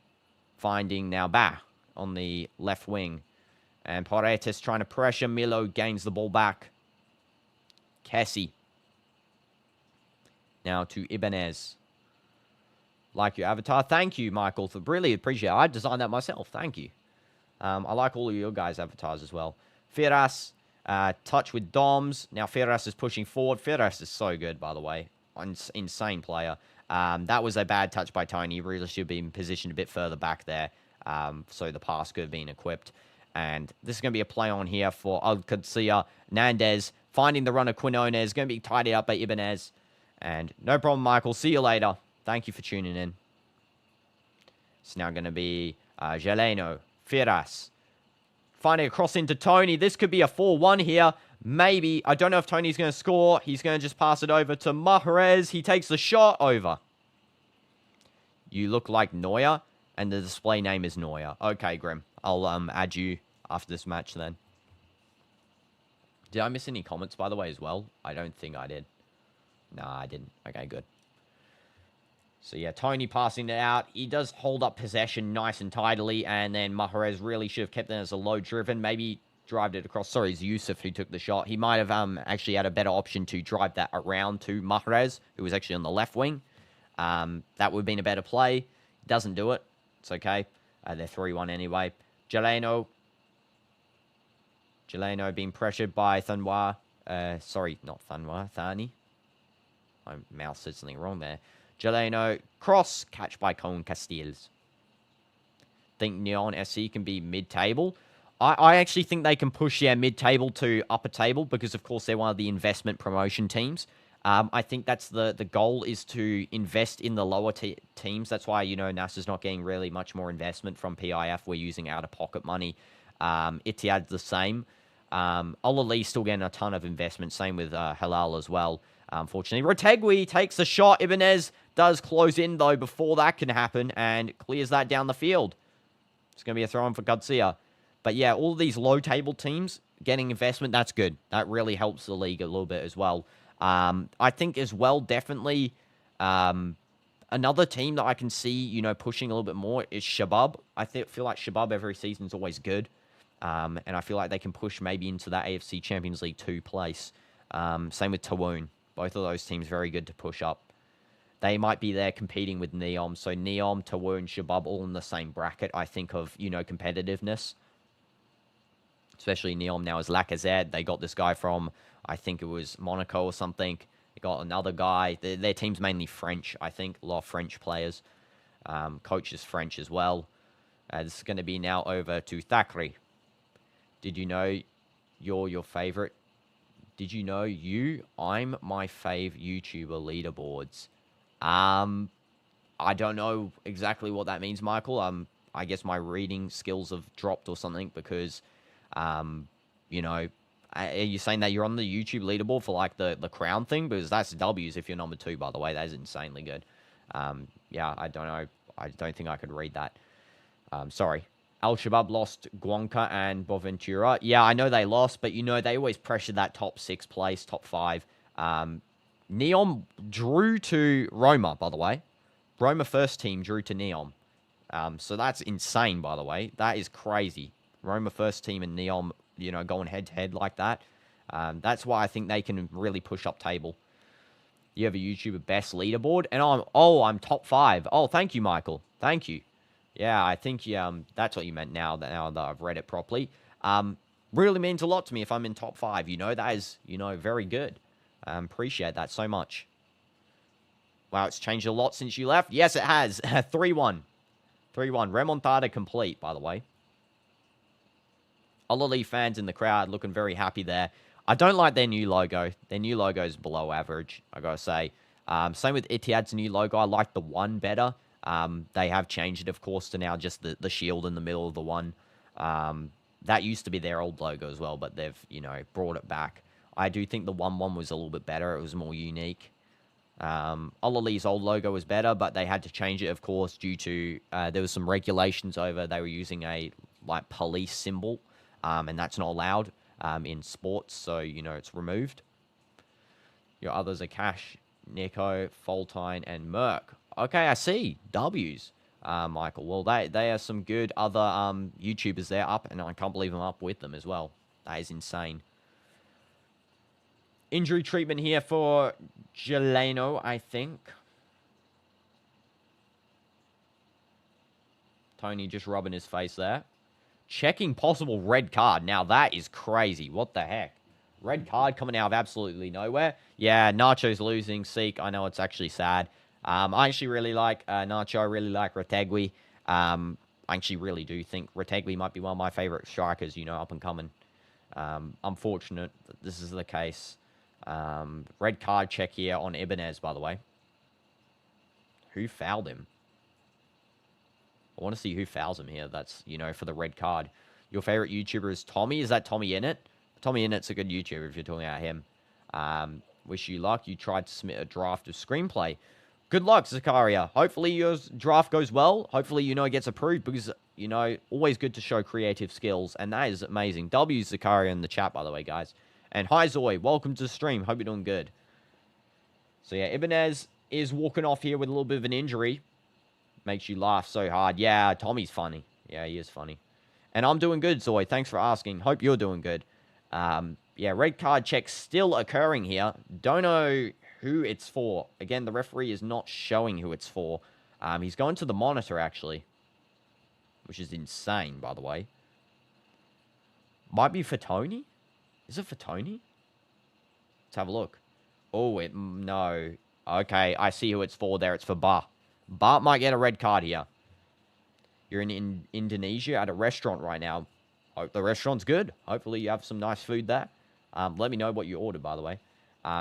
Finding now Bah on the left wing. And Paredes trying to pressure. Milo gains the ball back. Kessie. Now to Ibanez. Like your avatar. Thank you, Michael. Really appreciate it. I designed that myself. Thank you. I like all of your guys' avatars as well. Firas. Touch with Doms. Now Firas is pushing forward. Firas is so good, by the way. Insane player. That was a bad touch by Toney. He really should have been positioned a bit further back there. So the pass could have been equipped. And this is going to be a play on here for Qadsiah. Nandez finding the runner Quinones. Going to be tidied up by Ibanez. And no problem, Michael. See you later. Thank you for tuning in. It's now going to be Geleno. Firas. Finding a cross into Toney. This could be a 4-1 here. Maybe. I don't know if Toney's going to score. He's going to just pass it over to Mahrez. He takes the shot over. You look like Neuer. And the display name is Neuer. Okay, Grim. I'll add you after this match then. Did I miss any comments, by the way, as well? I don't think I did. Nah, I didn't. Okay, good. So, yeah, Toney passing it out. He does hold up possession nice and tidily. And then Mahrez really should have kept it as a low driven. Maybe drived it across. Sorry, it's Yusuf who took the shot. He might have actually had a better option to drive that around to Mahrez, who was actually on the left wing. That would have been a better play. Doesn't do it. It's okay. They're 3-1 anyway. Jeleno being pressured by Thanois. Sorry, not Thanois. Thani. My mouse said something wrong there. Jeleno. Cross. Catch by Colin Castiles. Think Neon SC can be mid-table. I actually think they can push, mid-table to upper table because, of course, they're one of the investment promotion teams. I think that's the goal is to invest in the lower teams. That's why, NASA's not getting really much more investment from PIF. We're using out-of-pocket money. Etihad's the same. Ahli still getting a ton of investment. Same with Halal as well. Unfortunately, Retegui takes a shot. Ibanez does close in, though, before that can happen and clears that down the field. It's going to be a throw-in for Qadsiah. But yeah, all of these low-table teams getting investment, that's good. That really helps the league a little bit as well. I think as well, definitely another team that I can see, pushing a little bit more is Shabab. I feel like Shabab every season is always good. And I feel like they can push maybe into that AFC Champions League 2 place. Same with Tawoon. Both of those teams very good to push up. They might be there competing with Neom. So Neom, Tawoon, Shabab all in the same bracket, I think, of, competitiveness. Especially Neom now is Lacazette. They got this guy from, I think it was Monaco or something. They got another guy. Their team's mainly French, I think. A lot of French players. Coach is French as well. This is going to be now over to Thackeray. Did you know you're your favorite? Did you know I'm my fave YouTuber leaderboards? I don't know exactly what that means, Michael. I guess my reading skills have dropped or something because... are you saying that you're on the YouTube leaderboard for like the crown thing? Because that's W's if you're number 2, by the way. That is insanely good. Yeah, I don't know. I don't think I could read that. Sorry. Al-Shabaab lost Guanca and Boventura. Yeah, I know they lost, but they always pressure that top 6 place, top 5. Neom drew to Roma, by the way. Roma first team drew to Neom. So that's insane, by the way. That is crazy. Roma first team and Neom, going head-to-head like that. That's why I think they can really push up table. You have a YouTuber best leaderboard, and I'm top 5. Oh, thank you, Michael. Thank you. Yeah, I think that's what you meant now that I've read it properly. Really means a lot to me if I'm in top 5. That is, very good. Appreciate that so much. Wow, it's changed a lot since you left. Yes, it has. 3-1. 3-1. Remontada complete, by the way. Ahli fans in the crowd looking very happy there. I don't like their new logo. Their new logo is below average, I gotta say. Same with Etihad's new logo. I like the 1 better. They have changed it, of course, to now just the shield in the middle of the 1. That used to be their old logo as well, but they've, brought it back. I do think the 1-1 was a little bit better. It was more unique. Ahli's old logo was better, but they had to change it, of course, due to there was some regulations over. They were using a police symbol, and that's not allowed in sports, so it's removed. Your others are Cash, Nico, Foltine, and Merc. Okay, I see W's, Michael. Well, they are some good other YouTubers there up, and I can't believe I'm up with them as well. That is insane. Injury treatment here for Jeleno, I think. Toney just rubbing his face there. Checking possible red card. Now, that is crazy. What the heck? Red card coming out of absolutely nowhere. Yeah, Nacho's losing. Seek, I know it's actually sad. I actually really like Nacho. I really like Retegui. I actually really do think Retegui might be one of my favorite strikers, up and coming. Unfortunate that this is the case. Red card check here on Ibanez, by the way. Who fouled him? I want to see who fouls him here. That's, for the red card. Your favorite YouTuber is Tommy. Is that Tommy Innit? Tommy Innit's a good YouTuber if you're talking about him. Wish you luck. You tried to submit a draft of screenplay. Good luck, Zakaria. Hopefully your draft goes well. Hopefully, it gets approved because, always good to show creative skills. And that is amazing. W Zakaria in the chat, by the way, guys. And hi, Zoe. Welcome to the stream. Hope you're doing good. So, yeah, Ibanez is walking off here with a little bit of an injury. Makes you laugh so hard. Yeah, Tommy's funny. Yeah, he is funny. And I'm doing good, Zoe. Thanks for asking. Hope you're doing good. Yeah, red card check still occurring here. Don't know who it's for. Again, the referee is not showing who it's for. He's going to the monitor, actually. Which is insane, by the way. Might be for Toney? Is it for Toney? Let's have a look. Oh, no. Okay, I see who it's for there. It's for Bart. Bart might get a red card here. You're in Indonesia at a restaurant right now. Hope the restaurant's good. Hopefully you have some nice food there. Let me know what you ordered, by the way.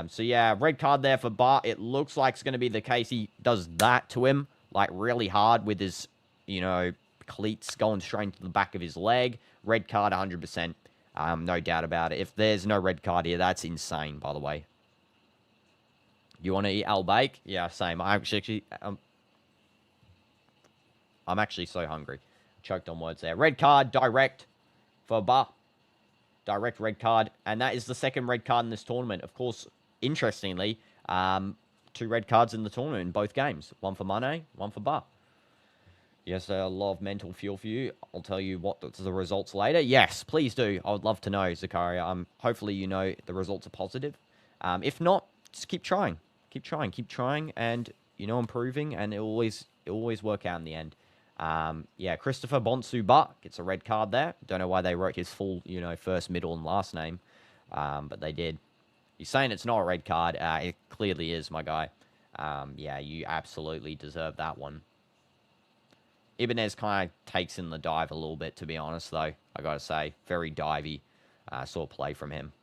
So, yeah, red card there for Bart. It looks like it's going to be the case. He does that to him, like, really hard with his, you know, cleats going straight into the back of his leg. Red card, 100%. No doubt about it. If there's no red card here, that's insane, by the way. You want to eat al-bake? Yeah, same. I'm actually so hungry. Choked on words there. Red card, direct for Ba. Direct red card. And that is the second red card in this tournament. Of course, interestingly, 2 red cards in the tournament in both games. One for Mane, one for Ba. Yes, a lot of mental fuel for you. I'll tell you what the results later. Yes, please do. I would love to know, Zakaria. Hopefully you know the results are positive. If not, just keep trying. Keep trying, and, you know, improving, and it'll always work out in the end. Yeah, Christopher Bonsu-Ba gets a red card there. Don't know why they wrote his full, you know, first, middle, and last name, but they did. You're saying it's not a red card. It clearly is, my guy. Yeah, you absolutely deserve that one. Ibanez kind of takes in the dive a little bit, to be honest, though. I got to say, very divey sort of play from him.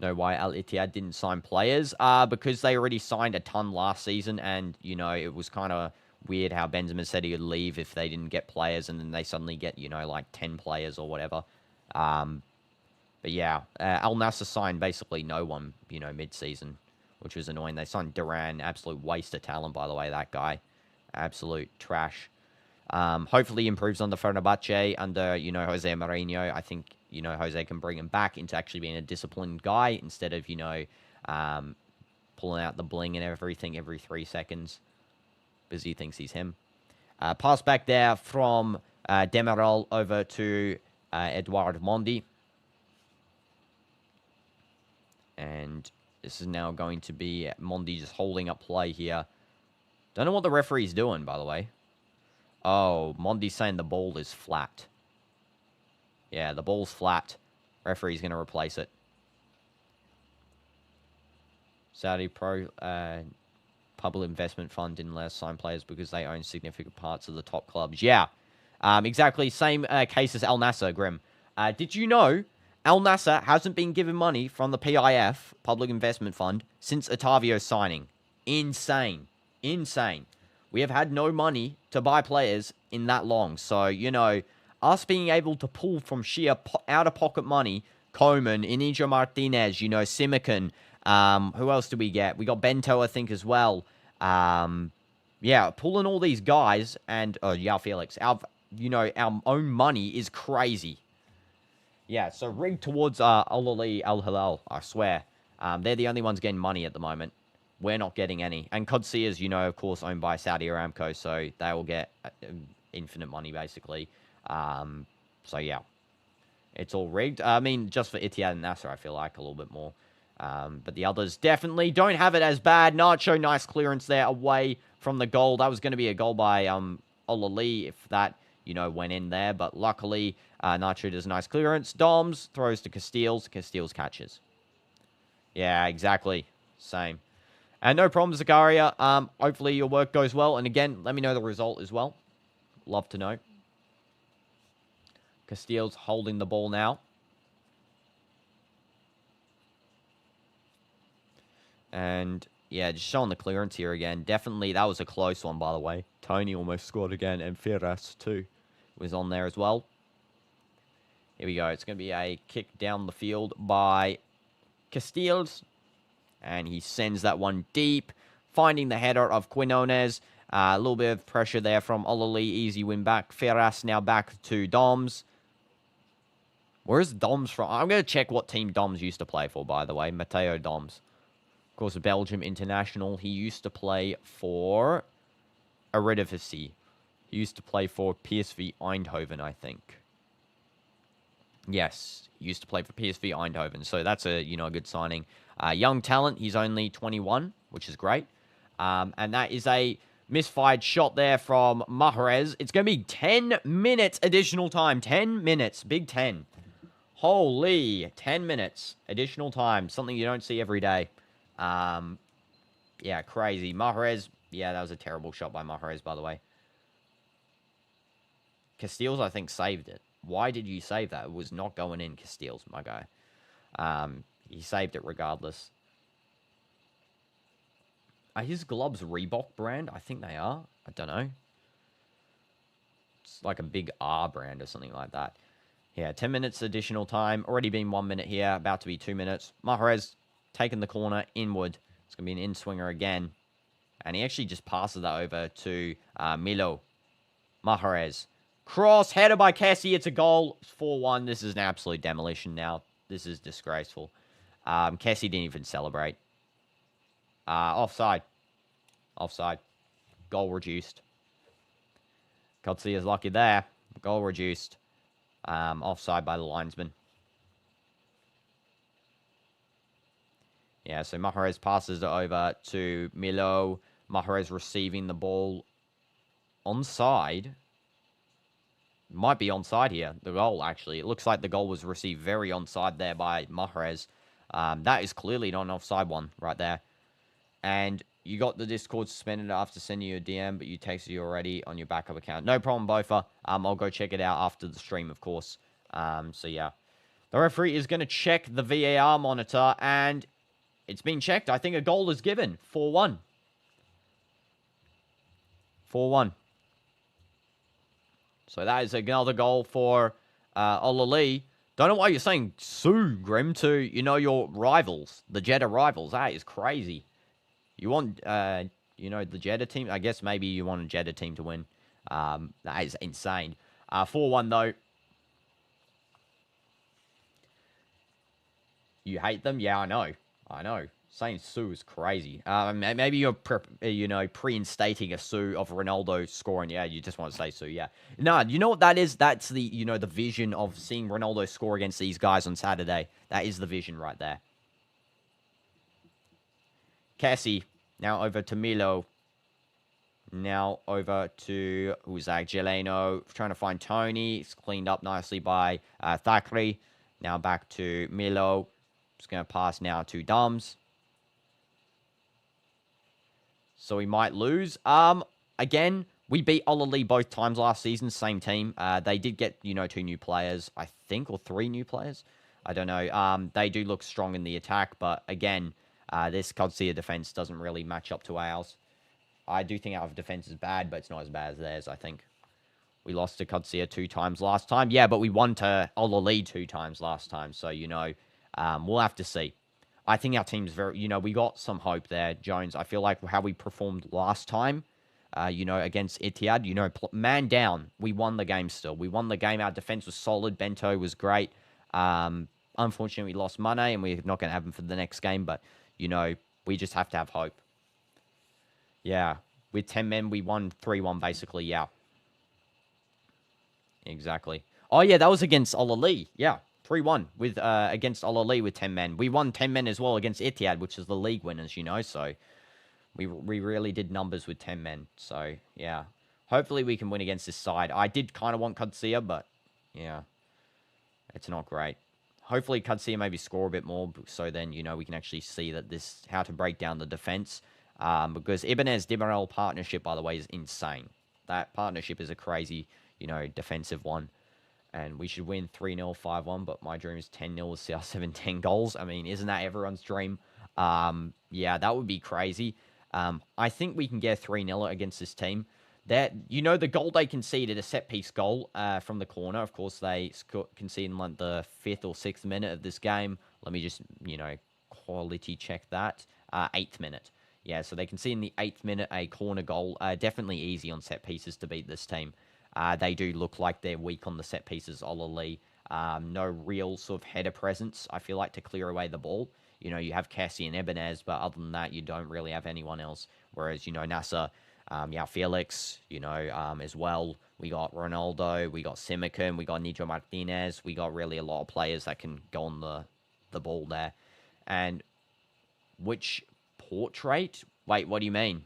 Know why Al Ittihad didn't sign players? Because they already signed a ton last season, and, you know, it was kind of weird how Benzema said he would leave if they didn't get players, and then they suddenly get, you know, like 10 players or whatever. But yeah, Al Nassr signed basically no one, you know, mid-season, which was annoying. They signed Duran, absolute waste of talent, by the way, that guy. Absolute trash. Hopefully he improves on the Fenerbahce under, you know, Jose Mourinho. I think, you know, Jose can bring him back into actually being a disciplined guy instead of, you know, pulling out the bling and everything every 3 seconds because he thinks he's him. Pass back there from Demiral over to Edouard Mendy. And this is now going to be Mendy just holding up play here. Don't know what the referee's doing, by the way. Oh, Mendy's saying the ball is flat. Yeah, the ball's flat. Referee's going to replace it. Saudi Pro Public Investment Fund didn't let us sign players because they own significant parts of the top clubs. Yeah, exactly. Same case as Al Nassr, Grim. Did you know Al Nassr hasn't been given money from the PIF, Public Investment Fund, since Otavio's signing? Insane. Insane. We have had no money to buy players in that long. So, you know, us being able to pull from sheer out-of-pocket money, Coman, Inigo Martinez, you know, Simican, who else do we get? We got Bento, I think, as well. Yeah, pulling all these guys and, Yao Felix, our own money is crazy. Yeah, so rigged towards Al-Ali, Al-Hilal, I swear. They're the only ones getting money at the moment. We're not getting any. And Qadsiah is, you know, of course, owned by Saudi Aramco, so they will get infinite money, basically. So, yeah. It's all rigged. I mean, just for Ittihad and Nassr, I feel like a little bit more. But the others definitely don't have it as bad. Nacho, nice clearance there away from the goal. That was going to be a goal by Al-Ali if that, you know, went in there. But luckily, Nacho does a nice clearance. Doms throws to Castiles. Castiles catches. Yeah, exactly. Same. And no problem, Zakaria. Hopefully your work goes well. And again, let me know the result as well. Love to know. Castiles holding the ball now. And, yeah, just showing the clearance here again. Definitely, that was a close one, by the way. Toney almost scored again. And Ferras, too, was on there as well. Here we go. It's going to be a kick down the field by Castiles. And he sends that one deep, finding the header of Quinones. A little bit of pressure there from Al-Ali. Easy win back. Ferras now back to Doms. Where's Doms from? I'm going to check what team Doms used to play for, by the way. Matteo Doms. Of course, a Belgium international. He used to play for Eredivisie. He used to play for PSV Eindhoven, I think. Yes, he used to play for PSV Eindhoven. So that's a, a good signing. Young talent. He's only 21, which is great. And that is a misfired shot there from Mahrez. It's going to be 10 minutes additional time. 10 minutes. Big 10. Holy, 10 minutes additional time. Something you don't see every day. Yeah, crazy. Mahrez. Yeah, that was a terrible shot by Mahrez, by the way. Castiles, I think, saved it. Why did you save that? It was not going in, Castiles, my guy. He saved it regardless. Are his gloves Reebok brand? I think they are. I don't know. It's like a big R brand or something like that. Yeah, 10 minutes additional time. Already been 1 minute here. About to be 2 minutes. Mahrez taking the corner inward. It's going to be an in-swinger again. And he actually just passes that over to Milo. Mahrez. Cross, header by Cassie. It's a goal. It's 4-1. This is an absolute demolition now. This is disgraceful. Cassie didn't even celebrate. Offside. Offside. Goal reduced. Qadsiah's lucky there. Goal reduced. Offside by the linesman. Yeah, so Mahrez passes it over to Milo. Mahrez receiving the ball onside. Might be onside here, the goal, actually. It looks like the goal was received very onside there by Mahrez. That is clearly not an offside one right there. And you got the Discord suspended after sending you a DM, but you texted you already on your backup account. No problem, Bofa. I'll go check it out after the stream, of course. So, yeah. The referee is going to check the VAR monitor, and it's been checked. I think a goal is given. 4-1. 4-1. So that is another goal for Ahli. Don't know why you're saying sue, Grim, to, your rivals, the Jeddah rivals. That is crazy. You want, the Jeddah team? I guess maybe you want a Jeddah team to win. That is insane. 4-1, though. You hate them? Yeah, I know. I know. Saying sue is crazy. Maybe you're, pre-instating a sue of Ronaldo scoring. Yeah, you just want to say sue, yeah. No, you know what that is? That's the, the vision of seeing Ronaldo score against these guys on Saturday. That is the vision right there. Cassie, now over to Milo. Now over to, who's that? Geleno, trying to find Toney. It's cleaned up nicely by Thackeray. Now back to Milo. Just going to pass now to DOomz. So we might lose. Again, we beat Ahli both times last season, same team. They did get, 2 new players, I think, or 3 new players. I don't know. They do look strong in the attack, but again, this Qadsiah defense doesn't really match up to ours. I do think our defense is bad, but it's not as bad as theirs, I think. We lost to Qadsiah 2 times last time. Yeah, but we won to Ahli 2 times last time, so, we'll have to see. I think our team's very, we got some hope there, Jones. I feel like how we performed last time, against Etihad, man down. We won the game still. We won the game. Our defense was solid. Bento was great. Unfortunately, we lost Mane, and we're not going to have him for the next game, but, we just have to have hope. Yeah, with 10 men, we won 3-1, basically, yeah. Exactly. Oh, yeah, that was against Ahli, yeah. 3-1 with against Ahli with 10 men. We won 10 men as well against Etihad, which is the league winners, so we really did numbers with 10 men. So, yeah. Hopefully we can win against this side. I did kind of want Qadsiah, but, yeah, it's not great. Hopefully Qadsiah maybe score a bit more, so then, we can actually see that how to break down the defense. Because Ibanez-Demirel partnership, by the way, is insane. That partnership is a crazy, defensive one. And we should win 3-0, 5-1, but my dream is 10-0 with CR7, 10 goals. I mean, isn't that everyone's dream? Yeah, that would be crazy. I think we can get 3-0 against this team. That, the goal they conceded, a set-piece goal from the corner. Of course, they conceded in like the 5th or 6th minute of this game. Let me just, quality check that. 8th minute. Yeah, so they conceded in the 8th minute a corner goal. Definitely easy on set pieces to beat this team. They do look like they're weak on the set pieces, Ahli. No real sort of header presence, I feel like, to clear away the ball. You have Cassie and Ibanez, but other than that, you don't really have anyone else. Whereas, Nasser, Yeah, Felix, as well. We got Ronaldo, we got Simakan, we got Nijo Martinez. We got really a lot of players that can go on the ball there. And which portrait? Wait, what do you mean?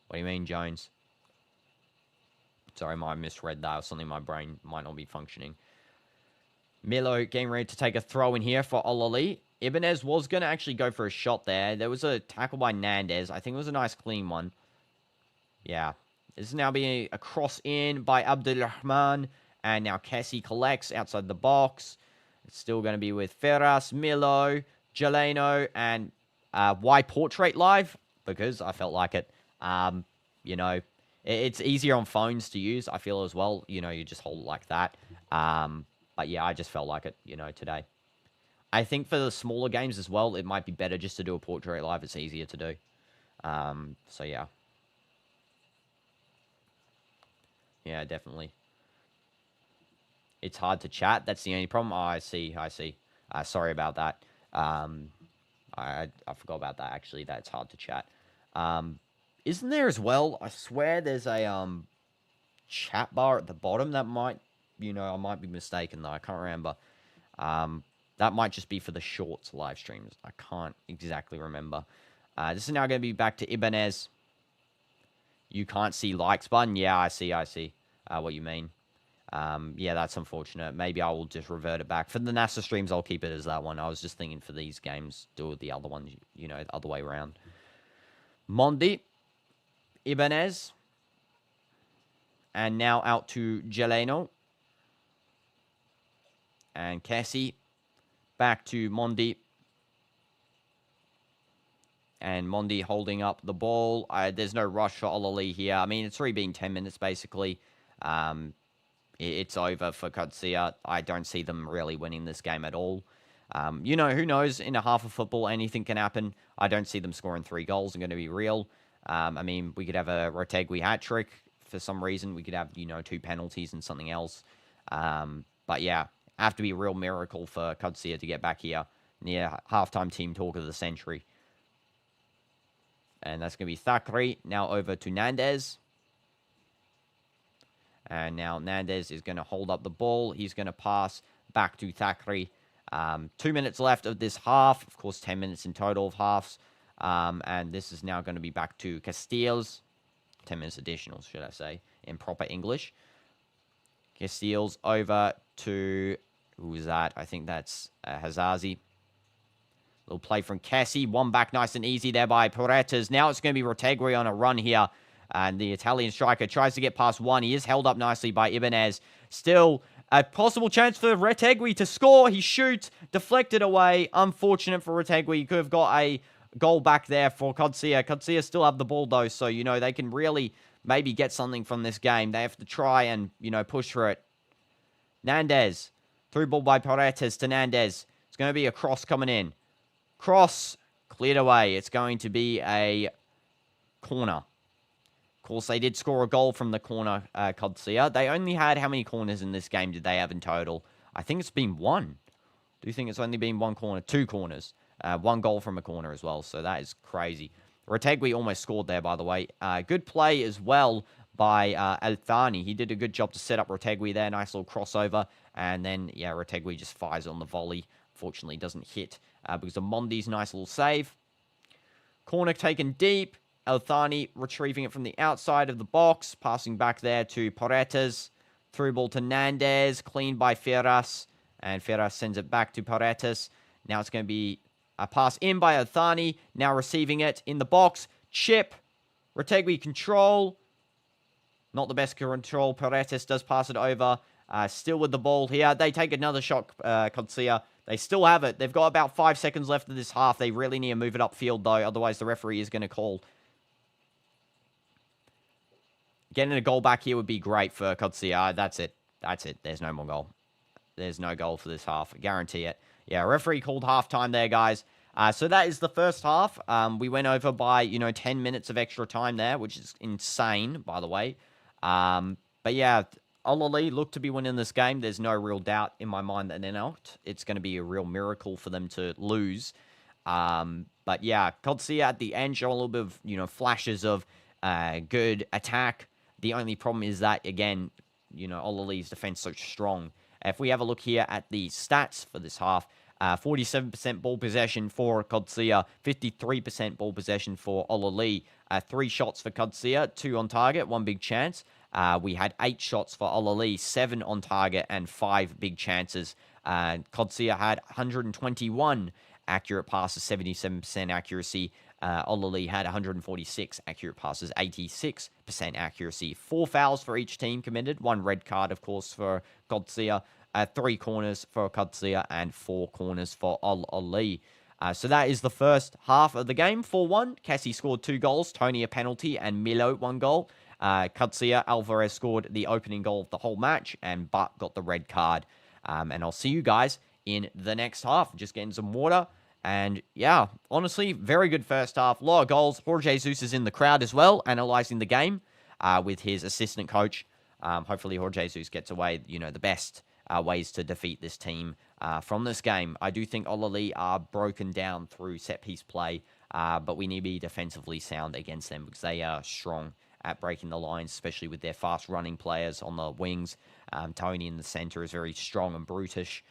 What do you mean, Jones? Sorry, I misread that or something. My brain might not be functioning. Milo getting ready to take a throw in here for Ahli. Ibanez was going to actually go for a shot there. There was a tackle by Nandez. I think it was a nice clean one. Yeah. This is now being a cross in by Abdulrahman. And now Kessie collects outside the box. It's still going to be with Ferras, Milo, Jeleno, and why Portrait Live? Because I felt like it. It's easier on phones to use, I feel, as well. You just hold it like that. But yeah, I just felt like it, today. I think for the smaller games as well, it might be better just to do a Portrait Live. It's easier to do. So yeah. Yeah, definitely. It's hard to chat. That's the only problem. Oh, I see. Sorry about that. I forgot about that, actually. That's hard to chat. Isn't there as well? I swear there's a chat bar at the bottom that might, I might be mistaken, though. I can't remember. That might just be for the shorts live streams. I can't exactly remember. This is now going to be back to Ibanez. You can't see likes button. Yeah, I see what you mean. Yeah, that's unfortunate. Maybe I will just revert it back. For the NASA streams, I'll keep it as that one. I was just thinking for these games, do the other one, the other way around. Mondi, Ibanez, and now out to Jeleno. And Kessie, back to Mondi. And Mondi holding up the ball. There's no rush for Ahli here. I mean, it's already been 10 minutes, basically. It's over for Qadsiah. I don't see them really winning this game at all. Who knows? In a half of football, anything can happen. I don't see them scoring 3 goals. I'm going to be real. I mean, we could have a Retegui hat-trick for some reason. We could have, 2 penalties and something else. But yeah, have to be a real miracle for Qadsiah to get back here. Near halftime team talk of the century. And that's going to be Thakri. Now over to Nandez. And now Nandez is going to hold up the ball. He's going to pass back to Thakri. 2 minutes left of this half. Of course, 10 minutes in total of halves. And this is now going to be back to Castiles. 10 minutes additional, should I say, in proper English. Castiles over to... Who is that? I think that's Hazazi. Little play from Kessie. One back nice and easy there by Paredes. Now it's going to be Retegui on a run here. And the Italian striker tries to get past one. He is held up nicely by Ibanez. Still a possible chance for Retegui to score. He shoots. Deflected away. Unfortunate for Retegui. He could have got a goal back there for Qadsiah. Qadsiah still have the ball, though. So, they can really maybe get something from this game. They have to try and, push for it. Nandez. Through ball by Paredes to Nandez. It's going to be a cross coming in. Cross. Cleared away. It's going to be a corner. Of course, they did score a goal from the corner, Qadsiah. They only had... How many corners in this game did they have in total? I think it's been 1. Do you think it's only been 1 corner? 2 corners. 1 goal from a corner as well. So that is crazy. Retegui almost scored there, by the way. Good play as well by Al-Thani. He did a good job to set up Retegui there. Nice little crossover. And then, yeah, Retegui just fires on the volley. Fortunately, doesn't hit because of Mondi's nice little save. Corner taken deep. Al-Thani retrieving it from the outside of the box. Passing back there to Paredes. Through ball to Nandez. Cleaned by Ferras. And Ferras sends it back to Paredes. Now it's going to be a pass in by Al-Thani. Now receiving it in the box. Chip. Retegui control. Not the best control. Paredes does pass it over. Still with the ball here. They take another shot, Qadsiah. They still have it. They've got about 5 seconds left of this half. They really need to move it upfield, though. Otherwise, the referee is going to call. Getting a goal back here would be great for Qadsiah. That's it. That's it. There's no more goal. There's no goal for this half. I guarantee it. Yeah, referee called halftime there, guys. So that is the first half. We went over by, 10 minutes of extra time there, which is insane, by the way. But yeah, Ahli look to be winning this game. There's no real doubt in my mind that they're not. It's going to be a real miracle for them to lose. But yeah, Qadsiah at the end show a little bit of, flashes of good attack. The only problem is that, again, Olali's defense so strong. If we have a look here at the stats for this half, 47% ball possession for Qadsiah, 53% ball possession for Olali. 3 shots for Qadsiah, 2 on target, 1 big chance. We had 8 shots for Olali, 7 on target, and 5 big chances. Qadsiah had 121 accurate passes, 77% accuracy. Olali had 146 accurate passes, 86% accuracy. 4 fouls for each team committed. 1 red card, of course, for Qadsiah. 3 corners for Qadsiah and 4 corners for Olali. So that is the first half of the game. 4-1. Cassie scored 2 goals. Toney a penalty and Milo 1 goal. Qadsiah, Alvarez scored the opening goal of the whole match, and Butt got the red card. And I'll see you guys in the next half. Just getting some water. And yeah, honestly, very good first half. A lot of goals. Jorge Jesus is in the crowd as well, analyzing the game with his assistant coach. Hopefully, Jorge Jesus gets away, the best ways to defeat this team from this game. I do think Olali are broken down through set-piece play, but we need to be defensively sound against them because they are strong at breaking the lines, especially with their fast-running players on the wings. Toney in the center is very strong and brutish,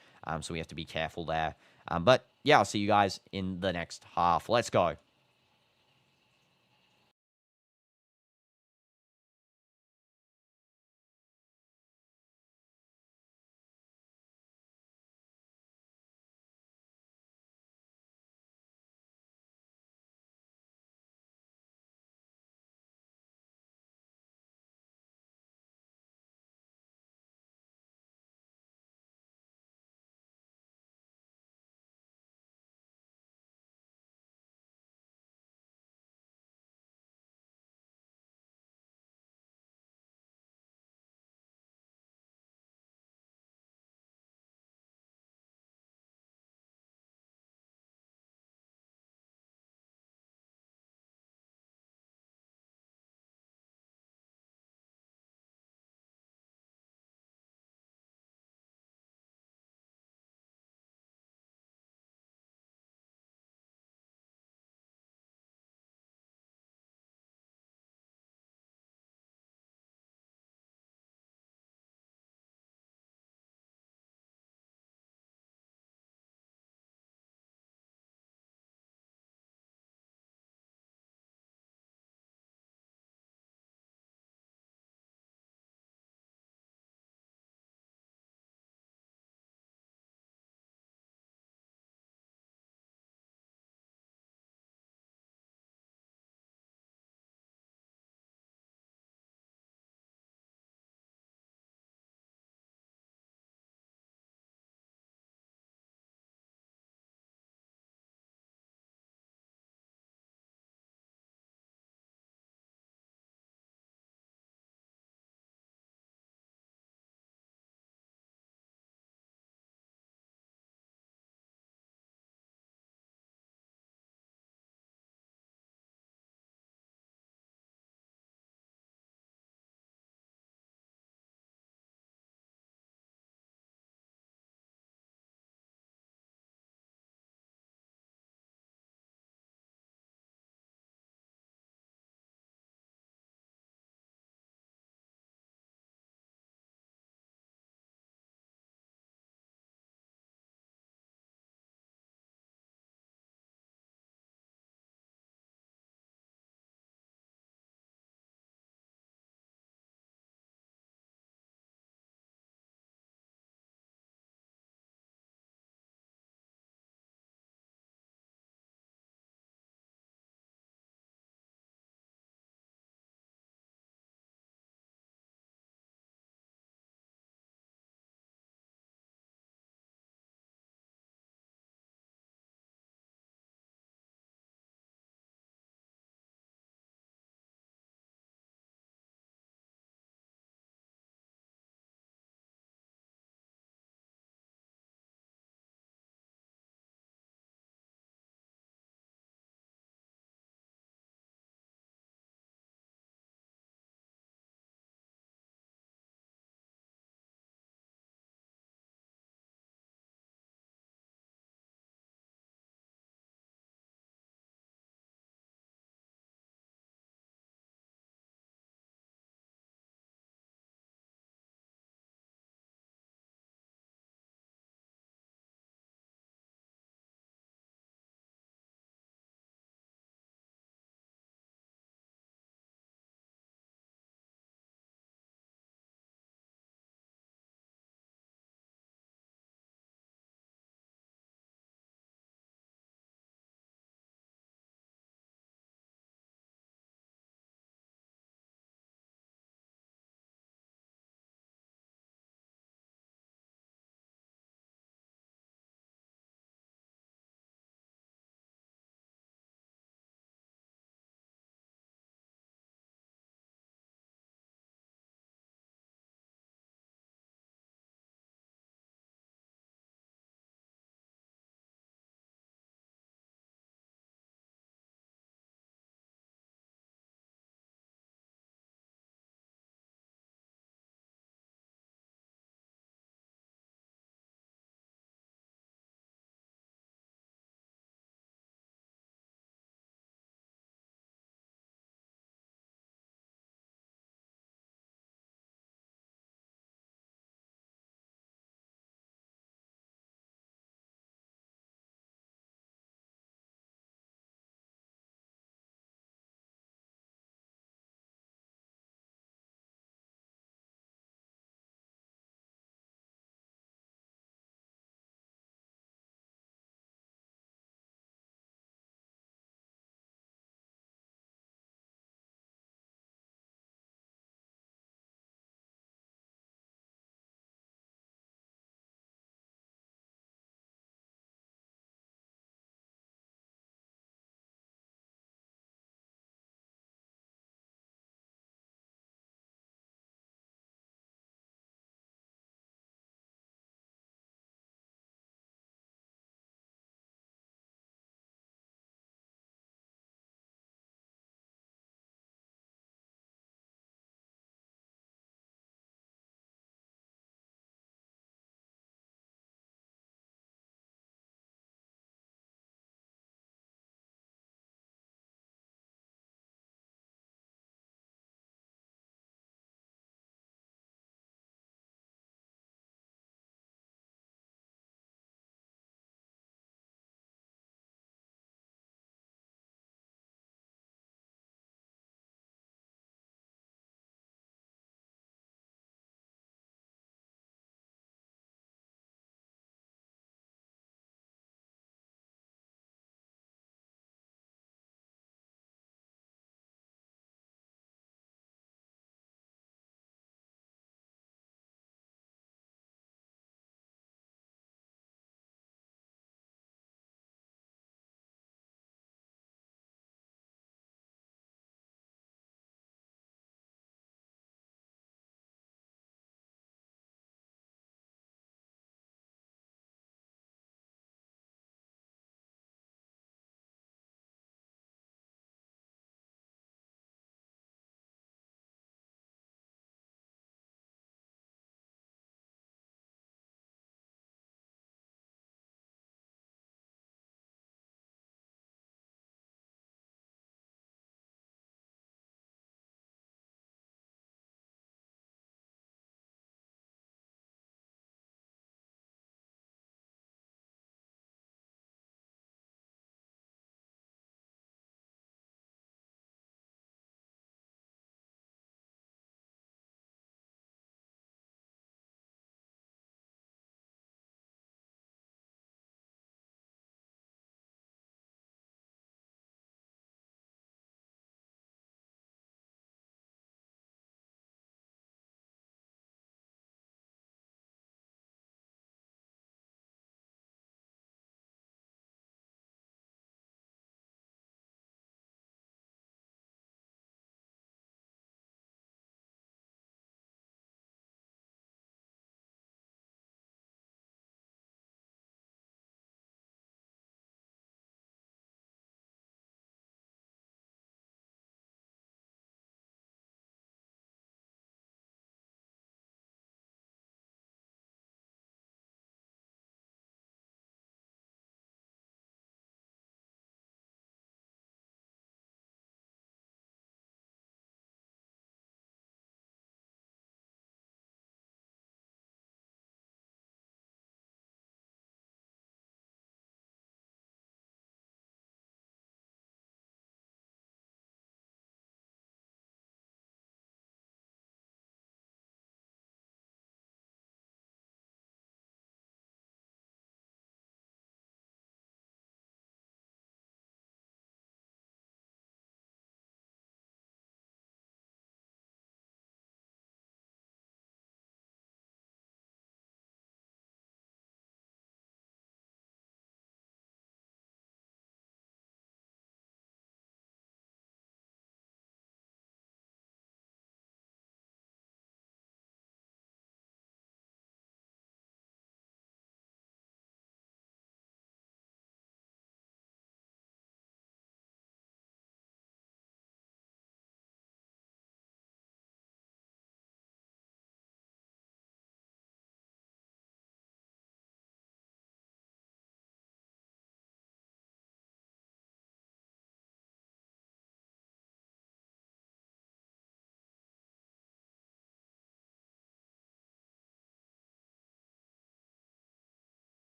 so we have to be careful there. But yeah, I'll see you guys in the next half. Let's go.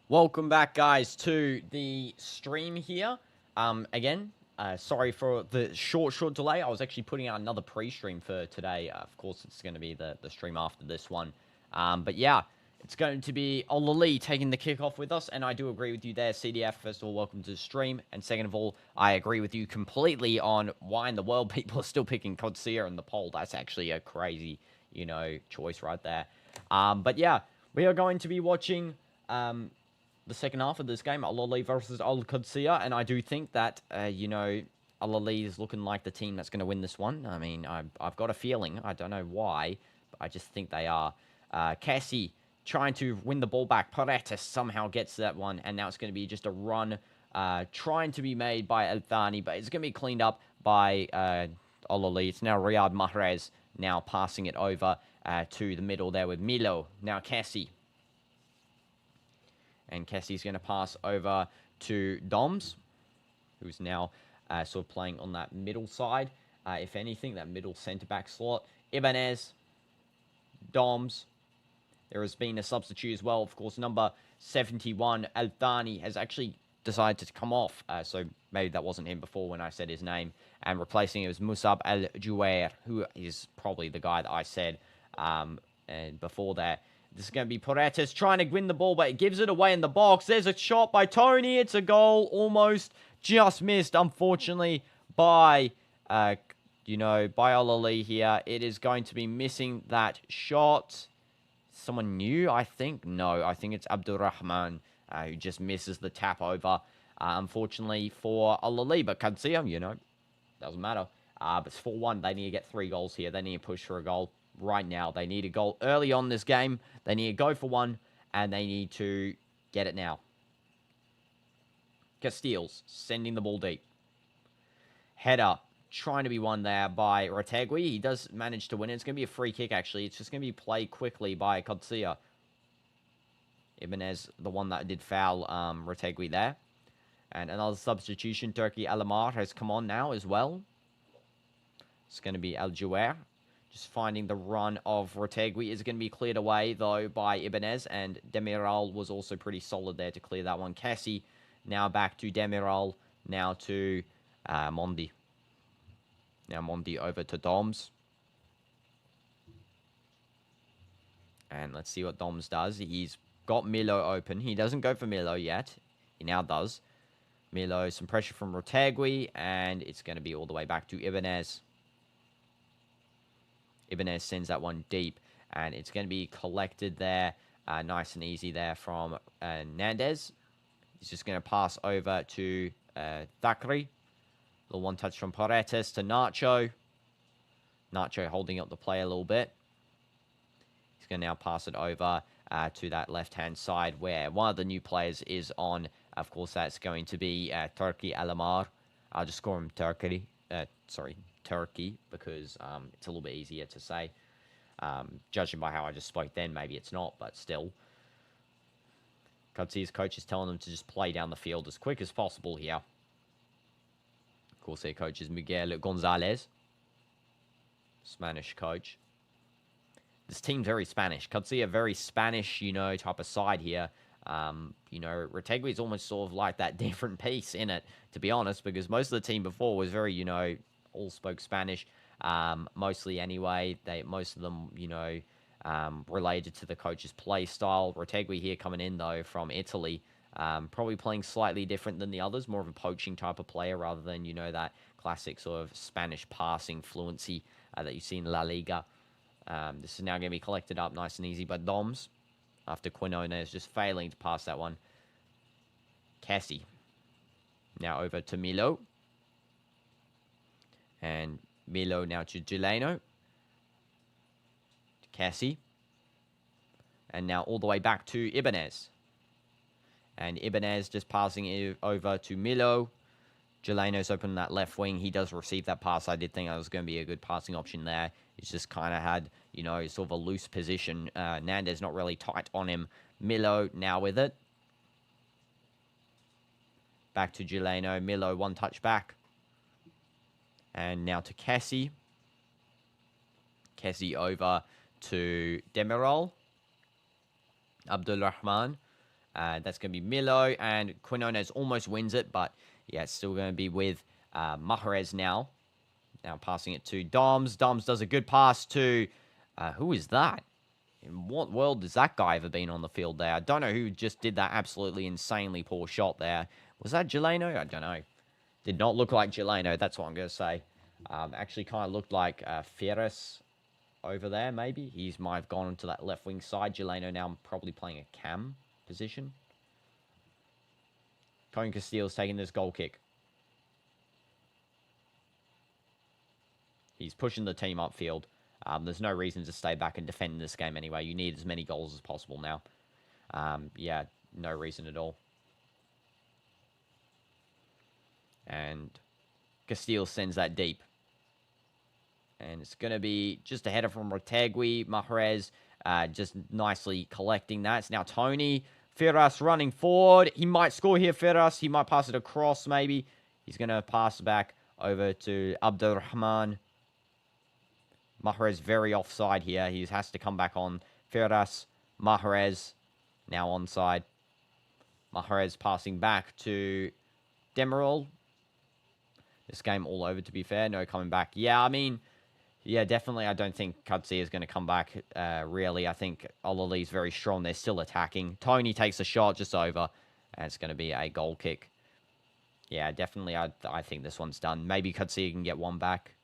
Welcome back, guys, to the stream here. Again, sorry for the short delay. I was actually putting out another pre-stream for today. Of course, it's going to be the stream after this one. But yeah, it's going to be Ahli taking the kickoff with us, and I do agree with you there, CDF. First of all, welcome to the stream, and second of all, I agree with you completely on why in the world people are still picking Qadsiah in the poll. That's actually a crazy, choice right there. But yeah, we are going to be watching the second half of this game, Ahli versus Qadsiah, and I do think that, Ahli is looking like the team that's going to win this one. I mean, I've got a feeling. I don't know why, but I just think they are. Cassie trying to win the ball back. Paredes somehow gets that one, and now it's going to be just a run trying to be made by Thoney, but it's going to be cleaned up by Ahli. It's now Riyad Mahrez now passing it over to the middle there with Milo. Now Cassie. And Cassie's going to pass over to Doomz, who's now sort of playing on that middle side. If anything, that middle centre-back slot. Ibanez, Doomz. There has been a substitute as well. Of course, number 71, Thoney, has actually decided to come off. So maybe that wasn't him before when I said his name. And replacing it was Musab Al-Juwair, who is probably the guy that I said and before that. This is going to be Paredes trying to win the ball, but it gives it away in the box. There's a shot by Toney. It's a goal, almost just missed, unfortunately, by, by Ahli here. It is going to be missing that shot. Someone new, I think? No, I think it's Abdurrahman who just misses the tap over, unfortunately, for Ahli. But Qadsiah, doesn't matter. But it's 4-1. They need to get 3 goals here. They need to push for a goal right now. They need a goal early on this game. They need to go for one, and they need to get it now. Castiles sending the ball deep. Header trying to be won there by Retegui. He does manage to win it. It's going to be a free kick, actually. It's just going to be played quickly by Qadsiah. Ibanez, the one that did foul Retegui there. And another substitution. Turkey Alamar has come on now as well. It's going to be Al-Juwair. Just finding the run of Retegui is going to be cleared away, though, by Ibanez. And Demiral was also pretty solid there to clear that one. Cassie now back to Demiral. Now to Mondi. Now Mondi over to Doomz. And let's see what Doomz does. He's got Milo open. He doesn't go for Milo yet. He now does. Milo, some pressure from Retegui. And it's going to be all the way back to Ibanez. Ibanez sends that one deep, and it's going to be collected there, nice and easy there from Nandez. He's just going to pass over to Thakri. Little one touch from Paredes to Nacho. Nacho holding up the play a little bit. He's going to now pass it over to that left-hand side where one of the new players is on. Of course, that's going to be Turkey Alamar. I'll just score him Turkey. Turkey, because it's a little bit easier to say. Judging by how I just spoke then, maybe it's not, but still. Qadsiah's coach is telling them to just play down the field as quick as possible here. Of course, their coach is Miguel Gonzalez. Spanish coach. This team's very Spanish. Qadsiah, very Spanish, type of side here. Retegui is almost sort of like that different piece in it, to be honest, because most of the team before was very, all spoke Spanish, mostly anyway. Most of them, related to the coach's play style. Retegui here coming in, though, from Italy, probably playing slightly different than the others, more of a poaching type of player rather than, that classic sort of Spanish passing fluency that you see in La Liga. This is now going to be collected up nice and easy by Doomz, after Quinona is just failing to pass that one. Cassie. Now over to Milo. And Milo now to Gileno. Cassie. And now all the way back to Ibanez. And Ibanez just passing it over to Milo. Gileno's open that left wing. He does receive that pass. I did think that was going to be a good passing option there. He's just kind of had, sort of a loose position. Nandez not really tight on him. Milo now with it. Back to Gileno. Milo, one touch back. And now to Cassie. Cassie over to Demiral. Abdulrahman. That's going to be Milo, and Quinones almost wins it, but yeah, it's still going to be with Mahrez now. Now passing it to Doms. Doms does a good pass to... who is that? In what world has that guy ever been on the field there? I don't know who just did that absolutely insanely poor shot there. Was that Geleno? I don't know. Did not look like Geleno, that's what I'm going to say. Actually kind of looked like Ferris over there, maybe. He might have gone into that left wing side. Geleno now probably playing a cam position. Cone Castile's taking this goal kick. He's pushing the team upfield. There's no reason to stay back and defend this game anyway. You need as many goals as possible now. Yeah, no reason at all. And Castile sends that deep. And it's going to be just a header from Retegui. Mahrez just nicely collecting that. It's now Toney. Ferraz running forward. He might score here, Ferraz. He might pass it across, maybe. He's going to pass back over to Abdurrahman. Mahrez very offside here. He has to come back on. Ferraz, Mahrez, now onside. Mahrez passing back to Demirol. This game all over, to be fair. No coming back. Yeah, I mean, yeah, definitely. I don't think Qadsiah is going to come back, really. I think Ahli's very strong. They're still attacking. Toney takes a shot just over, and it's going to be a goal kick. Yeah, definitely. I think this one's done. Maybe Qadsiah can get one back,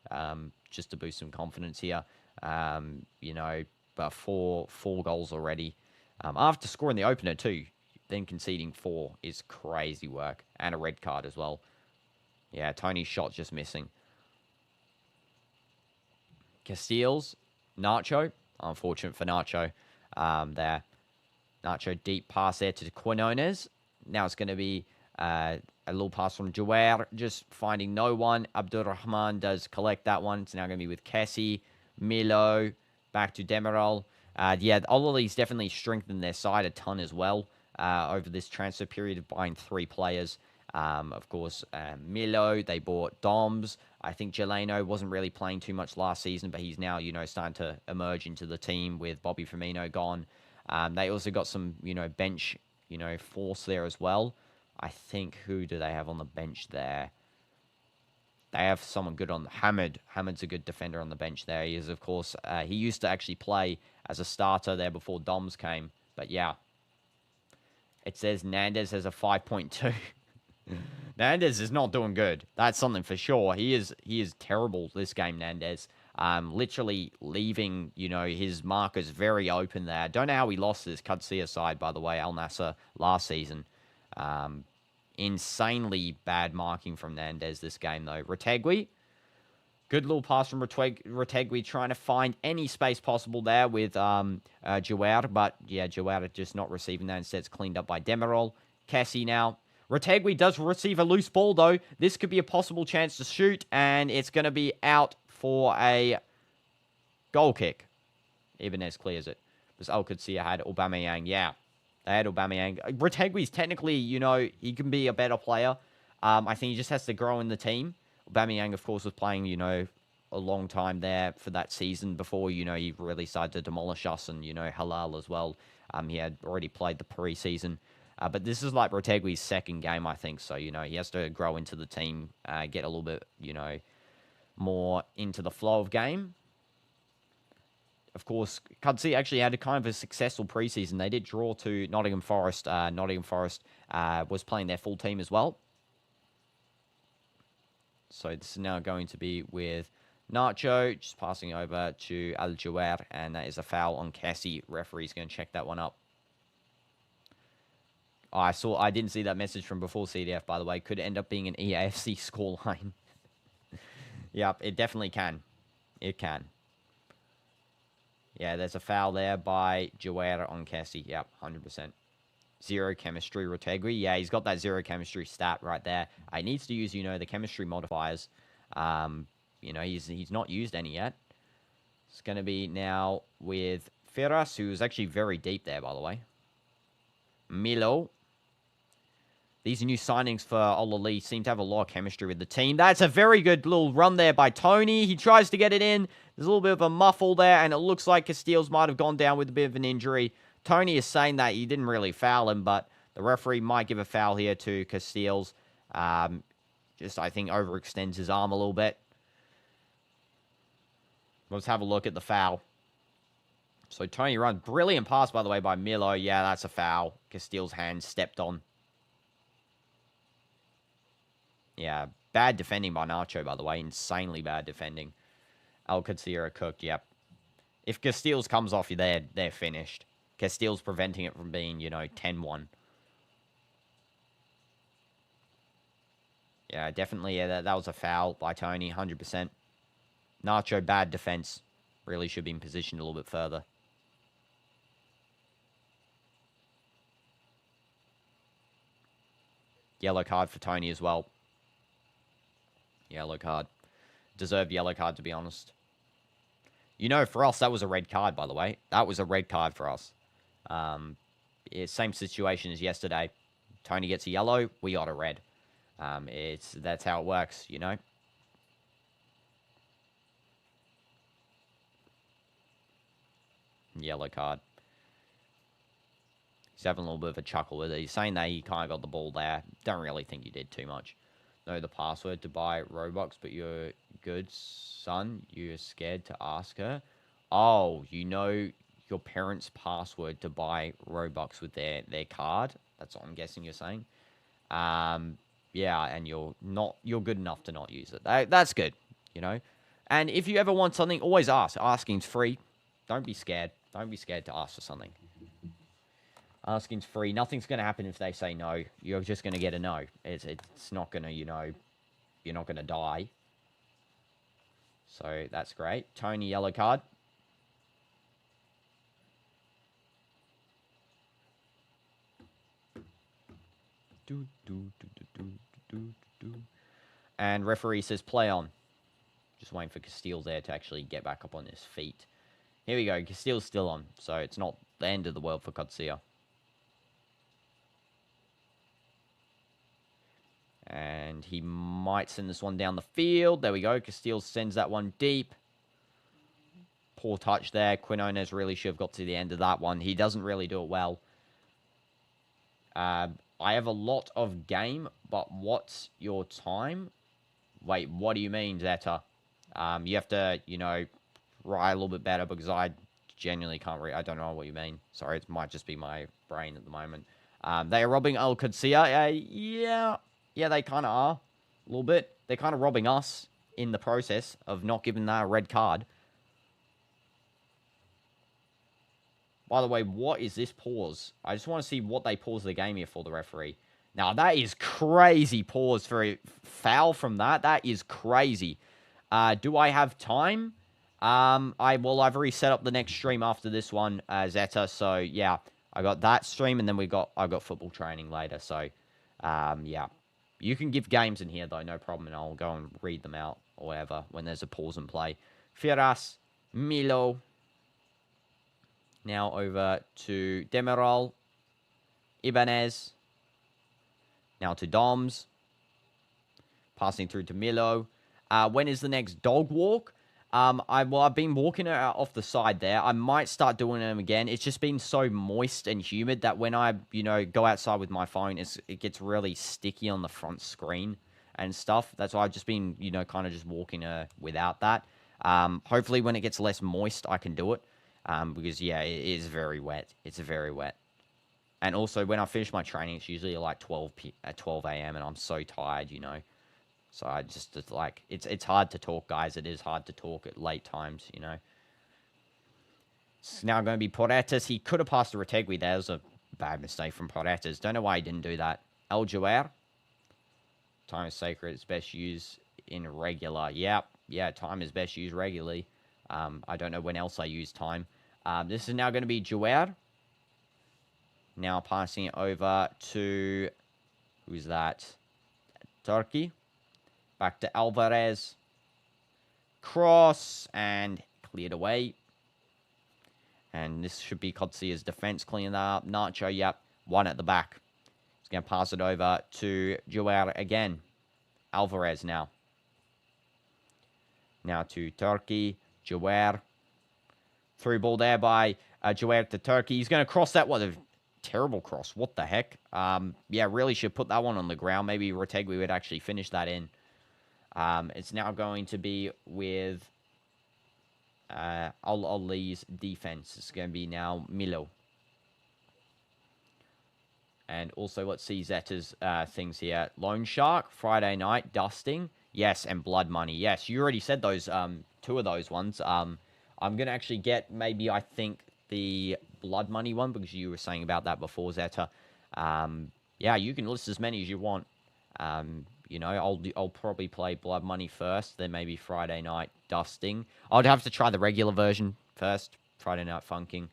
just to boost some confidence here. You know, but four goals already. After scoring the opener too, then conceding 4 is crazy work. And a red card as well. Yeah, Toney's shot just missing. Castiles, Nacho. Unfortunate for Nacho there. Nacho deep pass there to Quinones. Now it's going to be a little pass from Jawar, just finding no one. Abdurrahman does collect that one. It's now going to be with Kessie, Milo, back to Demirol. Yeah, all of these definitely strengthened their side a ton as well over this transfer period of buying 3 players. Of course, Milo, they bought Doms. I think Geleno wasn't really playing too much last season, but he's now, you know, starting to emerge into the team with Bobby Firmino gone. They also got some, you know, bench, you know, force there as well. I think, who do they have on the bench there? They have someone good on Hamid. Hamid's a good defender on the bench there. He is, of course, he used to actually play as a starter there before Doms came. But yeah, it says Nandez has a 5.2. Nandez is not doing good. That's something for sure. He is terrible this game, Nandez. Literally leaving, you know, his markers very open there. Don't know how he lost this Qadsiah side, by the way, Al Nassr last season. Insanely bad marking from Nandez this game, though. Retegui. Good little pass from Retegui, trying to find any space possible there with Jawar. But, yeah, Jawar just not receiving that. Instead, it's cleaned up by Demirol. Kessie now. Retegui does receive a loose ball, though. This could be a possible chance to shoot, and it's going to be out for a goal kick. Ibanez clears it. Because Qadsiah had Aubameyang. Yeah, they had Aubameyang. Retegui's technically, you know, he can be a better player. I think he just has to grow in the team. Aubameyang, of course, was playing, you know, a long time there for that season before, you know, he really started to demolish us and, you know, Halal as well. He had already played the pre-season. But this is like Retegui's second game, I think. So, you know, he has to grow into the team, get a little bit, you know, more into the flow of game. Of course, Qadsiah actually had a kind of a successful preseason. They did draw to Nottingham Forest. Nottingham Forest was playing their full team as well. So this is now going to be with Nacho, just passing over to Al Jawar, and that is a foul on Kessie. Referee's going to check that one up. Oh, I didn't see that message from before CDF, by the way. Could end up being an EAFC scoreline. Yep, it definitely can. It can. Yeah, there's a foul there by Jawar on Kessie. Yep, 100%. 0 chemistry, Retegui. Yeah, he's got that 0 chemistry stat right there. He needs to use, you know, the chemistry modifiers. You know, he's not used any yet. It's going to be now with Ferraz, who's actually very deep there, by the way. Milo. These new signings for Ahli seem to have a lot of chemistry with the team. That's a very good little run there by Toney. He tries to get it in. There's a little bit of a muffle there, and it looks like Castiles might have gone down with a bit of an injury. Toney is saying that he didn't really foul him, but The referee might give a foul here to Castiles. Just, I think, overextends his arm a little bit. Let's have a look at the foul. So Toney runs. Brilliant pass, by the way, by Milo. Yeah, that's a foul. Castiles' hand stepped on. Yeah, bad defending by Nacho, by the way. Insanely bad defending. Qadsiah are cooked, yep. If Castiles comes off you, they're finished. Castiles preventing it from being, 10-1. Yeah, definitely, yeah, that was a foul by Toney, 100%. Nacho, bad defense. Really should be in position a little bit further. Yellow card for Toney as well. Yellow card. Deserved yellow card, to be honest. For us, that was a red card, by the way. That was a red card for us. Yeah, same situation as yesterday. Toney gets a yellow, we got a red. That's how it works, Yellow card. He's having a little bit of a chuckle with it. He's saying that he kind of got the ball there. Don't really think you did too much. Know the password to buy Robux, but you're good, son. You're scared to ask her. Oh, you know your parents' password to buy Robux with their card. That's what I'm guessing you're saying. Yeah, and you're good enough to not use it. That's good, And if you ever want something, always ask. Asking's free. Don't be scared. Don't be scared to ask for something. Asking's free. Nothing's going to happen if they say no. You're just going to get a no. It's not going to, you're not going to die. So that's great. Toney, yellow card. And referee says play on. Just waiting for Castiles there to actually get back up on his feet. Here we go. Castiles still on. So it's not the end of the world for Qadsiah. And he might send this one down the field. There we go. Castiles sends that one deep. Poor touch there. Quinones really should have got to the end of that one. He doesn't really do it well. I have a lot of game, but what's your time? Wait, what do you mean, Zeta? You have to, write a little bit better because I genuinely can't read. I don't know what you mean. Sorry, it might just be my brain at the moment. They are robbing Qadsiah. Yeah, they kind of are. A little bit. They're kind of robbing us in the process of not giving that a red card. By the way, what is this pause? I just want to see what they pause the game here for, the referee. Now, that is crazy pause for a foul from that. That is crazy. Do I have time? I've already set up the next stream after this one, Zeta. So, yeah, I got that stream, and then I got football training later. So, yeah. You can give games in here, though, no problem, and I'll go and read them out or whatever when there's a pause and play. Firas, Milo. Now over to Demiral, Ibanez. Now to Doms. Passing through to Milo. When is the next dog walk? I've been walking off the side there. I might start doing them again. It's just been so moist and humid that when I, go outside with my phone, it gets really sticky on the front screen and stuff. That's why I've just been, kind of just walking without that. Hopefully when it gets less moist, I can do it. Because, yeah, it is very wet. It's very wet. And also, when I finish my training, it's usually like 12 a.m. and I'm so tired, So I just, it's hard to talk, guys. It is hard to talk at late times, It's now going to be Porretas. He could have passed to Retegui. That was a bad mistake from Porretas. Don't know why he didn't do that. El Jouer. Time is sacred. It's best used in regular. Yeah, time is best used regularly. I don't know when else I use time. This is now going to be Jouer. Now passing it over to... Who's that? Turkey. Back to Alvarez. Cross. And cleared away. And this should be Qadsiah's defense cleaning that up. Nacho, yep. One at the back. He's going to pass it over to Jouer again. Alvarez now. Now to Turkey. Jouer. Through ball there by Jouer to Turkey. He's going to cross that one. Terrible cross. What the heck? Yeah, really should put that one on the ground. Maybe Retegui would actually finish that in. It's now going to be with Ahli's defense. It's going to be now Milo. And also, let's see Zeta's things here. Loan Shark, Friday night, Dusting. Yes, and Blood Money. Yes, you already said those, two of those ones. I'm going to actually get, maybe, I think, the Blood Money one, because you were saying about that before, Zeta. Yeah, you can list as many as you want. You know, I'll probably play Blood Money first, then maybe Friday night Dusting. I'd have to try the regular version first, Friday Night Funking.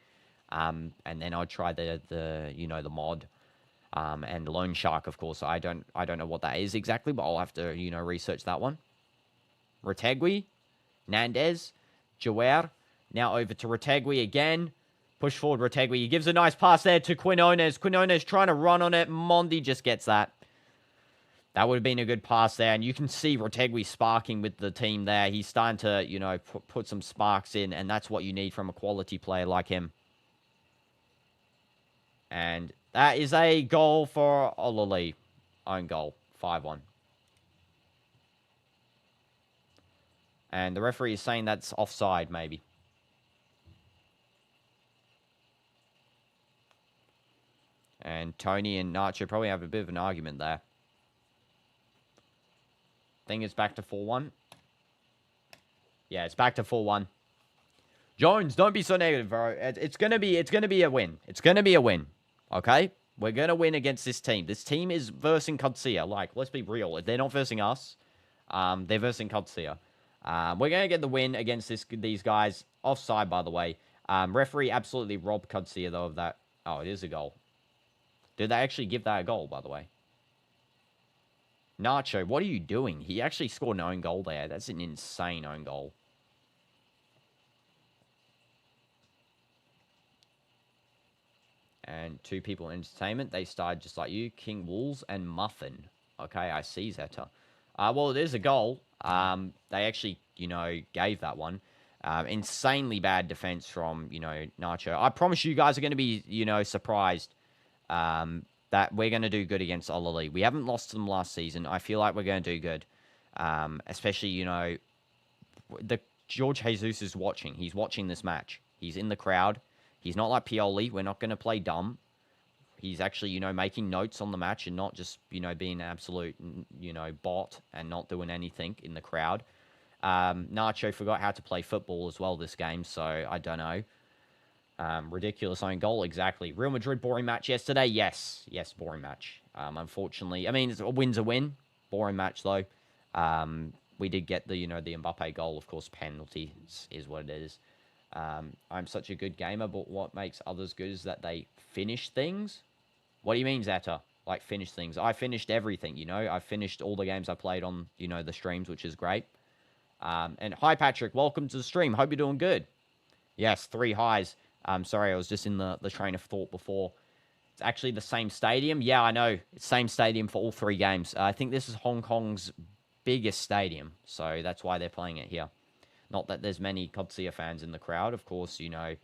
And then I'd try the you know, the mod. And Loan Shark, of course. I don't know what that is exactly, but I'll have to, you know, research that one. Retegui, Nandez, Jawer. Now over to Retegui again. Push forward, Retegui. He gives a nice pass there to Quinones. Quinones trying to run on it. Mondi just gets that. That would have been a good pass there. And you can see Retegui sparking with the team there. He's starting to, you know, put some sparks in. And that's what you need from a quality player like him. And that is a goal for Ahli. Own goal. 5-1. And the referee is saying that's offside, maybe. And Toney and Nacho probably have a bit of an argument there. I think it's back to 4-1. Yeah, it's back to 4-1. Jones, don't be so negative, bro. It's gonna be a win. It's gonna be a win. Okay? We're gonna win against this team. This team is versing Qadsiah. Like, let's be real. If they're not versing us, they're versing Qadsiah. We're gonna get the win against these guys. Offside, by the way. Referee absolutely robbed Qadsiah, though, of that. Oh, it is a goal. Did they actually give that a goal, by the way? Nacho, what are you doing? He actually scored an own goal there. That's an insane own goal. And two people in entertainment. They started just like you. King Wolves and Muffin. Okay, I see Zeta. Well, it is a goal. They actually, you know, gave that one. Insanely bad defense from, you know, Nacho. I promise you guys are going to be, you know, surprised that we're going to do good against Ahli. We haven't lost to them last season. I feel like we're going to do good. Especially, you know, George Jesus is watching. He's watching this match. He's in the crowd. He's not like Pioli. We're not going to play dumb. He's actually, you know, making notes on the match and not just, you know, being an absolute, you know, bot and not doing anything in the crowd. Nacho forgot how to play football as well this game, so I don't know. Ridiculous own goal, exactly. Real Madrid, boring match yesterday? Yes. Yes, boring match. Unfortunately. I mean, a win's a win. Boring match, though. We did get the, you know, the Mbappe goal. Of course, penalty is what it is. I'm such a good gamer, but what makes others good is that they finish things. What do you mean, Zeta? Like, finish things. I finished everything, you know. I finished all the games I played on, you know, the streams, which is great. And hi, Patrick. Welcome to the stream. Hope you're doing good. Yes, 3 highs. Sorry, I was just in the train of thought before. It's actually the same stadium. Yeah, I know. It's same stadium for all 3 games. I think this is Hong Kong's biggest stadium, so that's why they're playing it here. Not that there's many Qadsiah fans in the crowd. Of course, you know,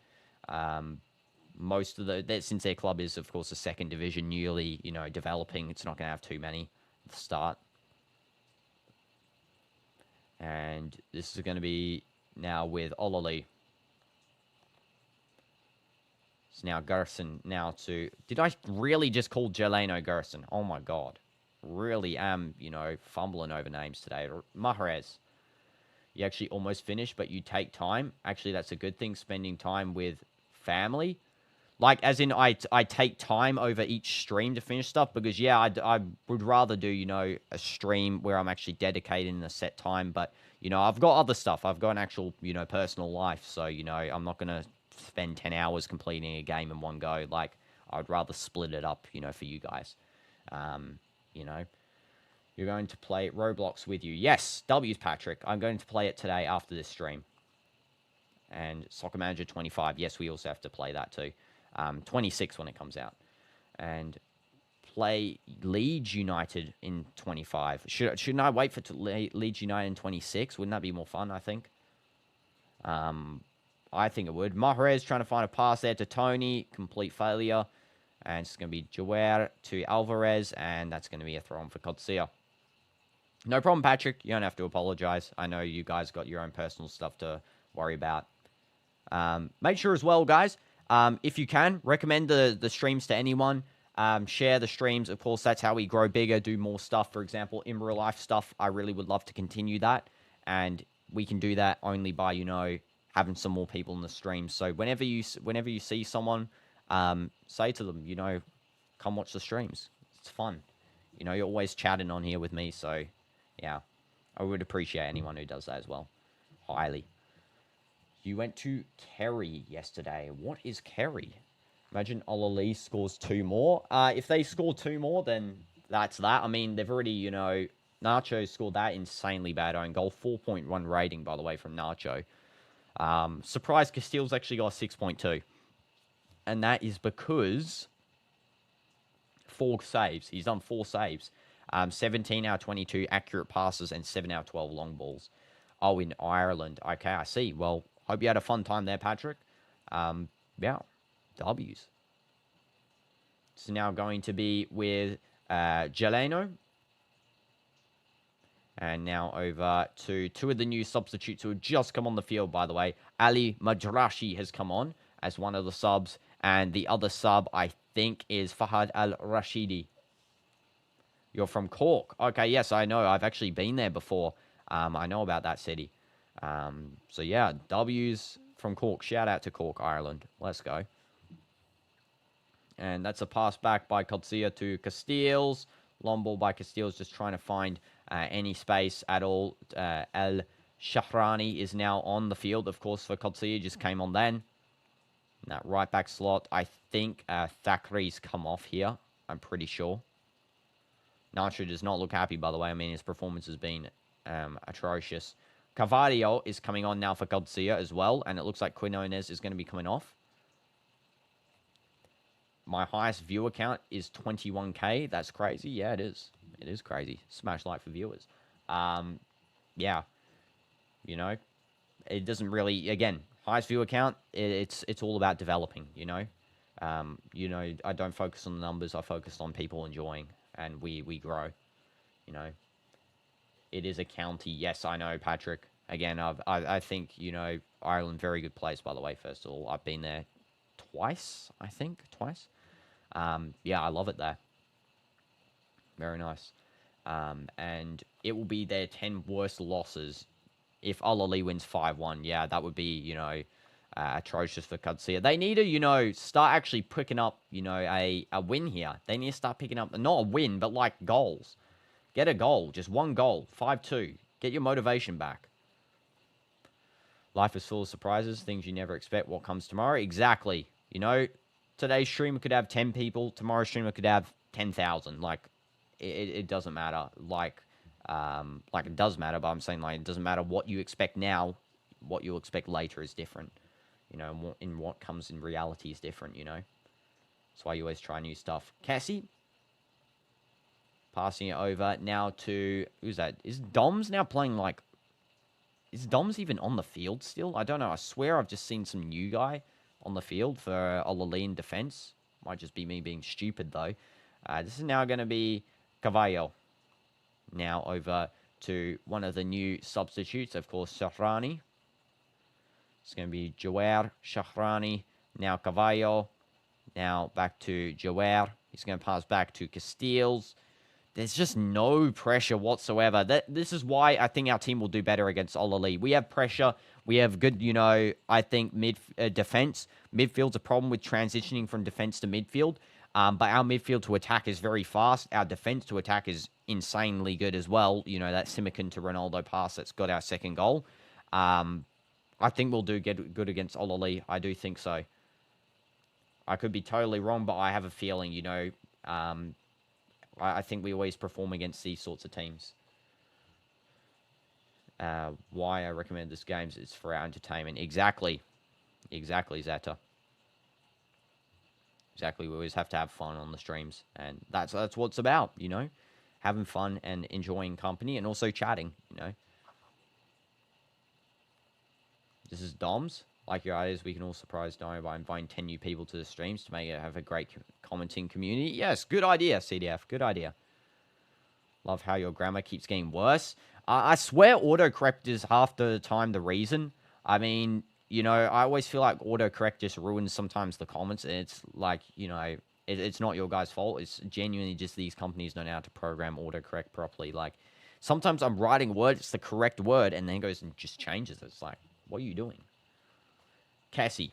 most of since their club is, of course, a second division, newly, you know, developing, it's not going to have too many at the start. And this is going to be now with Ahli. It's now Gerson now to... Did I really just call Jeleno Gerson? Oh, my God. Really am, you know, fumbling over names today. Mahrez. You actually almost finished, but you take time. Actually, that's a good thing, spending time with family. Like, as in, I take time over each stream to finish stuff, because, yeah, I would rather do, you know, a stream where I'm actually dedicated in a set time, but, you know, I've got other stuff. I've got an actual, you know, personal life, so, you know, I'm not going to spend 10 hours completing a game in one go. Like, I'd rather split it up, you know, for you guys. You know. You're going to play Roblox with you. Yes, W's Patrick. I'm going to play it today after this stream. And Soccer Manager 25. Yes, we also have to play that too. 26 when it comes out. And play Leeds United in 25. Shouldn't I wait for Leeds United in 26? Wouldn't that be more fun, I think? I think it would. Mahrez trying to find a pass there to Toney. Complete failure. And it's going to be Jawer to Alvarez, and that's going to be a throw-on for Qadsiah. No problem, Patrick. You don't have to apologize. I know you guys got your own personal stuff to worry about. Make sure as well, guys, if you can, recommend the streams to anyone. Share the streams. Of course, that's how we grow bigger, do more stuff. For example, in real life stuff, I really would love to continue that. And we can do that only by, you know, having some more people in the stream. So whenever you see someone, say to them, you know, come watch the streams. It's fun. You know, you're always chatting on here with me. So, yeah, I would appreciate anyone who does that as well. Highly. You went to Kerry yesterday. What is Kerry? Imagine Ahli scores 2 more. If they score 2 more, then that's that. I mean, they've already, you know, Nacho scored that insanely bad own goal. 4.1 rating, by the way, from Nacho. Surprised Castile's actually got 6.2. And that is because 4 saves. He's done 4 saves. 17 out of 22 accurate passes and 7 out of 12 long balls. Oh, in Ireland. Okay, I see. Well, hope you had a fun time there, Patrick. Yeah, W's. It's now going to be with Geleno. And now over to 2 of the new substitutes who have just come on the field, by the way. Ali Madrashi has come on as one of the subs. And the other sub, I think, is Fahad Al-Rashidi. You're from Cork. Okay, yes, I know. I've actually been there before. I know about that city. So, yeah, W's from Cork. Shout out to Cork, Ireland. Let's go. And that's a pass back by Qadsiah to Castiles. Long ball by Castiles, just trying to find any space at all. El Shahrani is now on the field, of course, for Qadsiah. Just came on then. In that right back slot, I think Thackeray's come off here. I'm pretty sure. Nacho does not look happy, by the way. I mean, his performance has been atrocious. Cavario is coming on now for Qadsiah as well. And it looks like Quinones is going to be coming off. My highest viewer count is 21K. That's crazy. Yeah, it is. It is crazy. Smash like for viewers. Yeah. You know, it doesn't really, again, highest viewer count, it's all about developing, you know. You know, I don't focus on the numbers. I focus on people enjoying, and we grow, you know. It is a county. Yes, I know, Patrick. Again, I think, you know, Ireland, very good place, by the way, first of all. I've been there twice, I think. Twice. Yeah, I love it there. Very nice. And it will be their 10 worst losses if Ahli wins 5-1. Yeah, that would be, you know, atrocious for Qadsiah. They need to, you know, start actually picking up, you know, a win here. They need to start picking up, not a win, but like goals. Get a goal. Just one goal. 5-2. Get your motivation back. Life is full of surprises. Things you never expect. What comes tomorrow? Exactly. You know, today's streamer could have 10 people. Tomorrow's streamer could have 10,000. Like, it doesn't matter. Like it does matter, but I'm saying, like, it doesn't matter what you expect now. What you'll expect later is different. You know, in what comes in reality is different, you know. That's why you always try new stuff. Cassie. Passing it over now to... Who's that? Is Doms now playing, like... Is Doms even on the field still? I don't know. I swear I've just seen some new guy on the field for Ahli in defense. Might just be me being stupid, though. This is now going to be Cavallo. Now over to one of the new substitutes, of course, Shahrani. It's going to be Jawer, Shahrani, now Cavallo. Now back to Jawer. He's going to pass back to Castiles. There's just no pressure whatsoever. This is why I think our team will do better against Ahli. We have pressure. We have good, you know, I think defense. Midfield's a problem with transitioning from defense to midfield. But our midfield to attack is very fast. Our defense to attack is insanely good as well. You know, that Simican to Ronaldo pass that's got our second goal. I think we'll do good against Ahli. I do think so. I could be totally wrong, but I have a feeling, you know, I think we always perform against these sorts of teams. Why I recommend this game is for our entertainment. Exactly. Exactly, Zeta. Exactly. We always have to have fun on the streams. And that's what it's about, you know. Having fun and enjoying company and also chatting, you know. This is Doms. Like your ideas, we can all surprise Toney by inviting 10 new people to the streams to make it have a great commenting community. Yes, good idea, CDF. Good idea. Love how your grammar keeps getting worse. I swear autocorrect is half the time the reason. I mean, you know, I always feel like autocorrect just ruins sometimes the comments. And it's like, you know, it's not your guys' fault. It's genuinely just these companies don't know how to program autocorrect properly. Like, sometimes I'm writing a word, it's the correct word, and then it goes and just changes it. It's like, what are you doing? Cassie.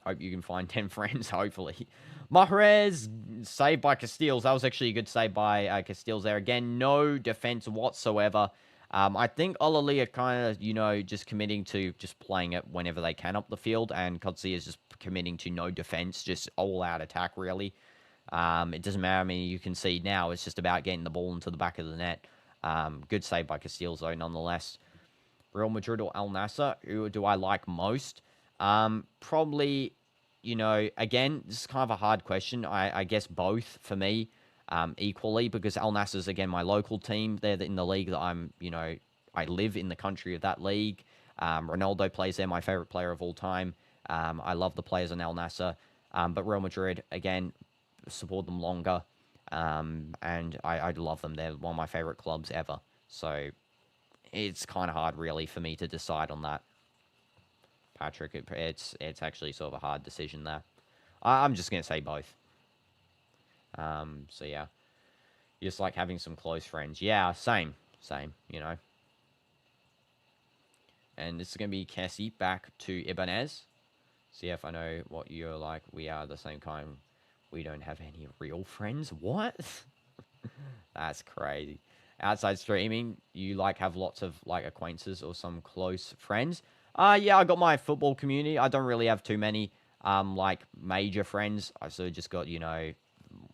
Hope you can find 10 friends, hopefully. Mahrez, saved by Castiles. That was actually a good save by Castiles there. Again, no defense whatsoever. I think Ahli are kind of, you know, just committing to just playing it whenever they can up the field, and Qadsiah is just committing to no defense, just all-out attack, really. It doesn't matter. I mean, you can see now it's just about getting the ball into the back of the net. Good save by Castiles, though, nonetheless. Real Madrid or Al Nassr, who do I like most? Probably, you know, again, this is kind of a hard question. I guess both for me, equally, because Al Nassr is, again, my local team. They're in the league that I'm, you know, I live in the country of that league. Ronaldo plays there, my favorite player of all time. I love the players on Al Nassr. But Real Madrid, again, support them longer. And I love them. They're one of my favorite clubs ever. So it's kind of hard, really, for me to decide on that. Patrick, it's actually sort of a hard decision there. I'm just going to say both. So, yeah. Just like having some close friends. Yeah, same, you know. And this is going to be Cassie back to Ibanez. See if I know what you're like. We are the same kind. We don't have any real friends. What? That's crazy. Outside streaming, you like have lots of like acquaintances or some close friends. Yeah, I got my football community. I don't really have too many like major friends. I sort of just got, you know,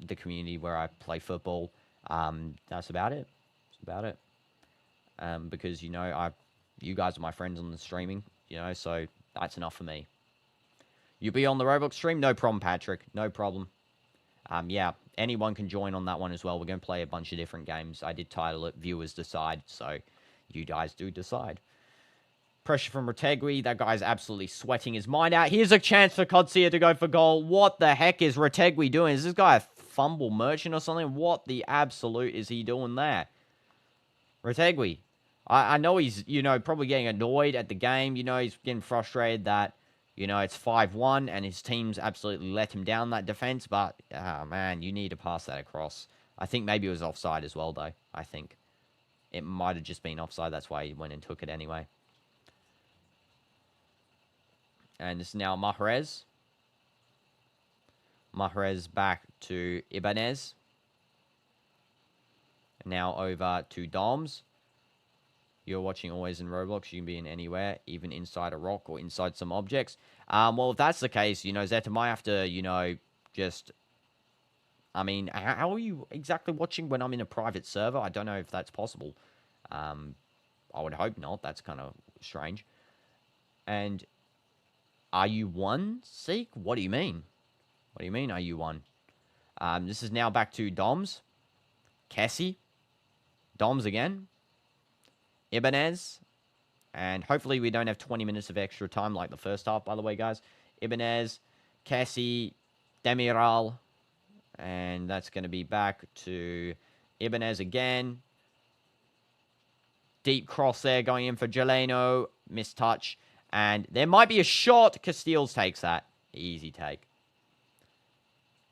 the community where I play football. That's about it. That's about it. Because, you know, you guys are my friends on the streaming, you know, so that's enough for me. You be on the Roblox stream? No problem, Patrick. No problem. Yeah, anyone can join on that one as well. We're going to play a bunch of different games. I did title it Viewers Decide, so you guys do decide. Pressure from Retegui. That guy's absolutely sweating his mind out. Here's a chance for Qadsiah to go for goal. What the heck is Retegui doing? Is this guy a fumble merchant or something? What the absolute is he doing there? Retegui. I know he's, you know, probably getting annoyed at the game. You know, he's getting frustrated that, you know, it's 5-1 and his team's absolutely let him down that defense. But, man, you need to pass that across. I think maybe it was offside as well, though. I think it might have just been offside. That's why he went and took it anyway. And this is now Mahrez. Mahrez back to Ibanez. Now over to Doms. You're watching always in Roblox. You can be in anywhere, even inside a rock or inside some objects. Well, if that's the case, you know, Zeta might have to, you know, just... I mean, how are you exactly watching when I'm in a private server? I don't know if that's possible. I would hope not. That's kind of strange. And are you one, Seek? What do you mean? What do you mean, are you one? This is now back to Doms. Cassie. Doms again. Ibanez. And hopefully we don't have 20 minutes of extra time like the first half, by the way, guys. Ibanez, Cassie, Demiral. And that's going to be back to Ibanez again. Deep cross there going in for Jeleno. Missed touch. And there might be a shot. Castiles takes that. Easy take.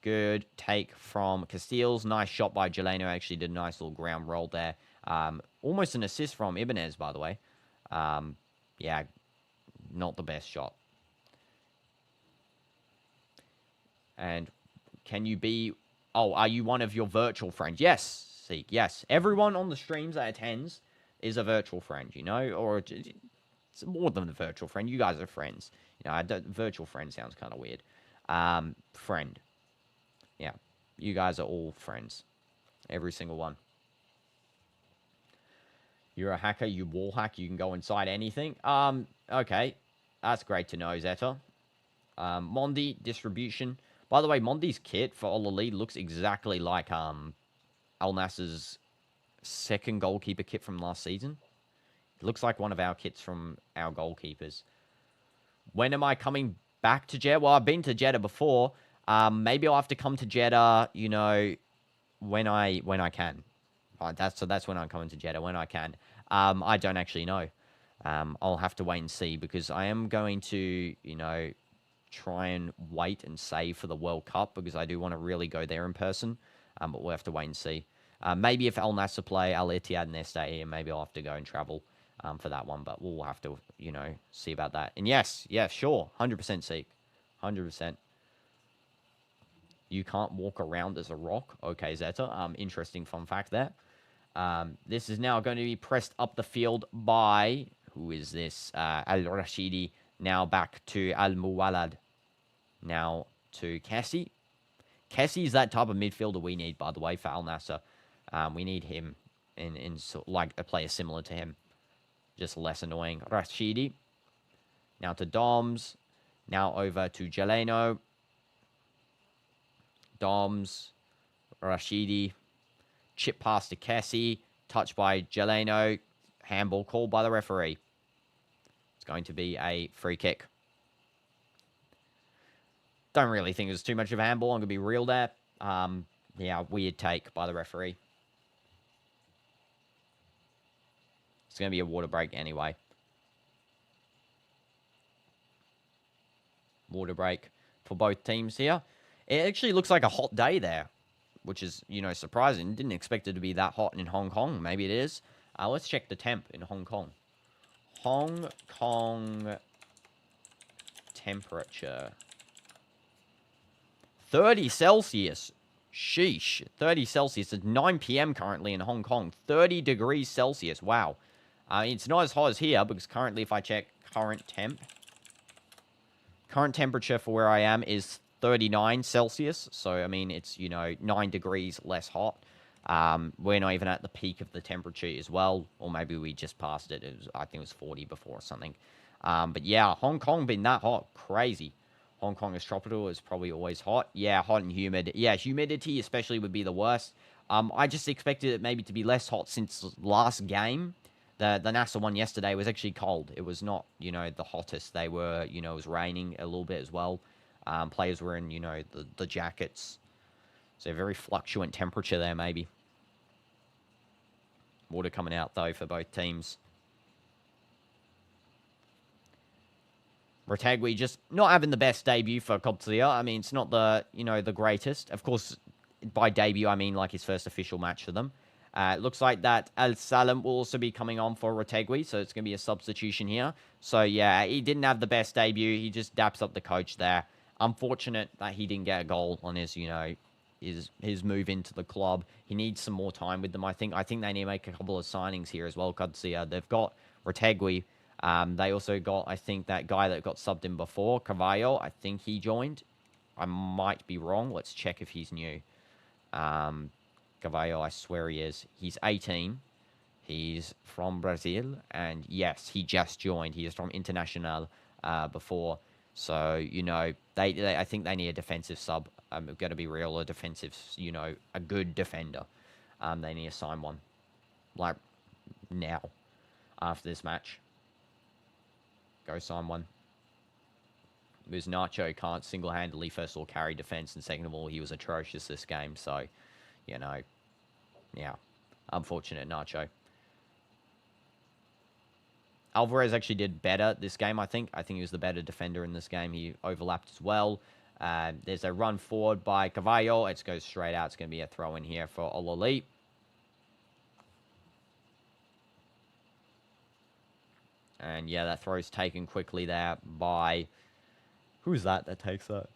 Good take from Castiles. Nice shot by Jeleno. Actually did a nice little ground roll there. Almost an assist from Ibanez, by the way. Yeah, not the best shot. And can you be... Oh, are you one of your virtual friends? Yes, Seek, yes. Everyone on the streams that attends is a virtual friend, you know? Or it's more than a virtual friend. You guys are friends. You know, virtual friend sounds kind of weird. Friend. Yeah, you guys are all friends. Every single one. You're a hacker, you wall hack, you can go inside anything. Okay. That's great to know, Zeta. Mondi, distribution. By the way, Mondi's kit for Ahli looks exactly like Al Nassr's second goalkeeper kit from last season. Looks like one of our kits from our goalkeepers. When am I coming back to Jeddah? Well, I've been to Jeddah before. Maybe I'll have to come to Jeddah, you know, when I can. That's when I'm coming to Jeddah, when I can. I don't actually know. I'll have to wait and see because I am going to, you know, try and wait and save for the World Cup because I do want to really go there in person. But we'll have to wait and see. Maybe if Al Nassr play Al Ittihad and they stay here, maybe I'll have to go and travel for that one. But we'll have to, you know, see about that. And yes, sure, 100% Seek, 100%. You can't walk around as a rock. Okay, Zeta. Interesting fun fact there. This is now going to be pressed up the field by, who is this? Al-Rashidi. Now back to Al-Muwalad. Now to Cassie. Cassie is that type of midfielder we need, by the way, for Al Nassr. We need him in like a player similar to him. Just less annoying. Rashidi. Now to Doms. Now over to Jeleno. Doms. Rashidi. Chip pass to Cassie. Touched by Jeleno. Handball called by the referee. It's going to be a free kick. Don't really think it was too much of a handball. I'm going to be real there. Yeah, weird take by the referee. It's going to be a water break anyway. Water break for both teams here. It actually looks like a hot day there, which is, you know, surprising. Didn't expect it to be that hot in Hong Kong. Maybe it is. Let's check the temp in Hong Kong. Hong Kong temperature. 30 Celsius. Sheesh. 30 Celsius. It's 9 p.m. currently in Hong Kong. 30 degrees Celsius. Wow. It's not as hot as here because currently if I check current temperature for where I am is 39 Celsius. So, I mean, it's, you know, 9 degrees less hot. We're not even at the peak of the temperature as well. Or maybe we just passed it. I think it was 40 before or something. But yeah, Hong Kong been that hot. Crazy. Hong Kong is tropical. It's probably always hot. Yeah, hot and humid. Yeah, humidity especially would be the worst. I just expected it maybe to be less hot since last game. The Nassr one yesterday was actually cold. It was not, you know, the hottest. They were, you know, it was raining a little bit as well. Players were in, you know, the jackets. So very fluctuant temperature there, maybe. Water coming out, though, for both teams. Retegui just not having the best debut for Qadsiah. I mean, it's not the, you know, the greatest. Of course, by debut, I mean like his first official match for them. It looks like that Al Salam will also be coming on for Retegui, so it's going to be a substitution here. So, yeah, he didn't have the best debut. He just daps up the coach there. Unfortunate that he didn't get a goal on his, you know, his move into the club. He needs some more time with them, I think. I think they need to make a couple of signings here as well, Qadsiah. They've got Retegui. They also got, I think, that guy that got subbed in before, Cavallo. I think he joined. I might be wrong. Let's check if he's new. Cavallo, I swear he is. He's 18. He's from Brazil. And yes, he just joined. He is from Internacional before. So, you know, I think they need a defensive sub. I'm going to be real, a defensive, you know, a good defender. They need to sign one. Like, now. After this match. Go sign one. Because Nacho can't single-handedly, first of all, carry defense, and second of all, he was atrocious this game. So, you know, yeah, unfortunate Nacho. Alvarez actually did better this game, I think. I think he was the better defender in this game. He overlapped as well. There's a run forward by Cavallo. It goes straight out. It's going to be a throw in here for Ahli. And yeah, that throw's taken quickly there by... Who's that takes that?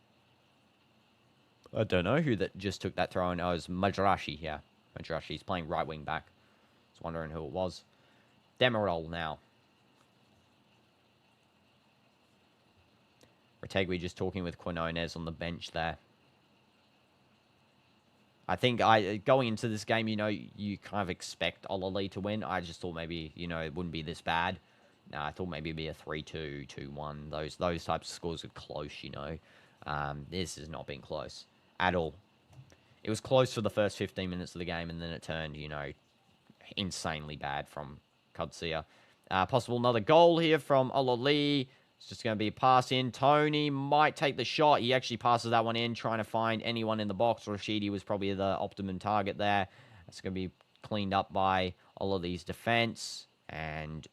I don't know who that just took that throw in. Oh, it was Madrashi, yeah. Madrashi's playing right wing back. I was wondering who it was. Demirol now. Retegui just talking with Quinones on the bench there. I think going into this game, you know, you kind of expect Ahli to win. I just thought maybe, you know, it wouldn't be this bad. No, I thought maybe it'd be a 3-2, 2-1. Those types of scores are close, you know. This has not been close at all. It was close for the first 15 minutes of the game, and then it turned, you know, insanely bad from Qadsiah. Possible another goal here from Ahli. It's just going to be a pass in. Toney might take the shot. He actually passes that one in, trying to find anyone in the box. Rashidi was probably the optimum target there. It's going to be cleaned up by Ahli's defense. And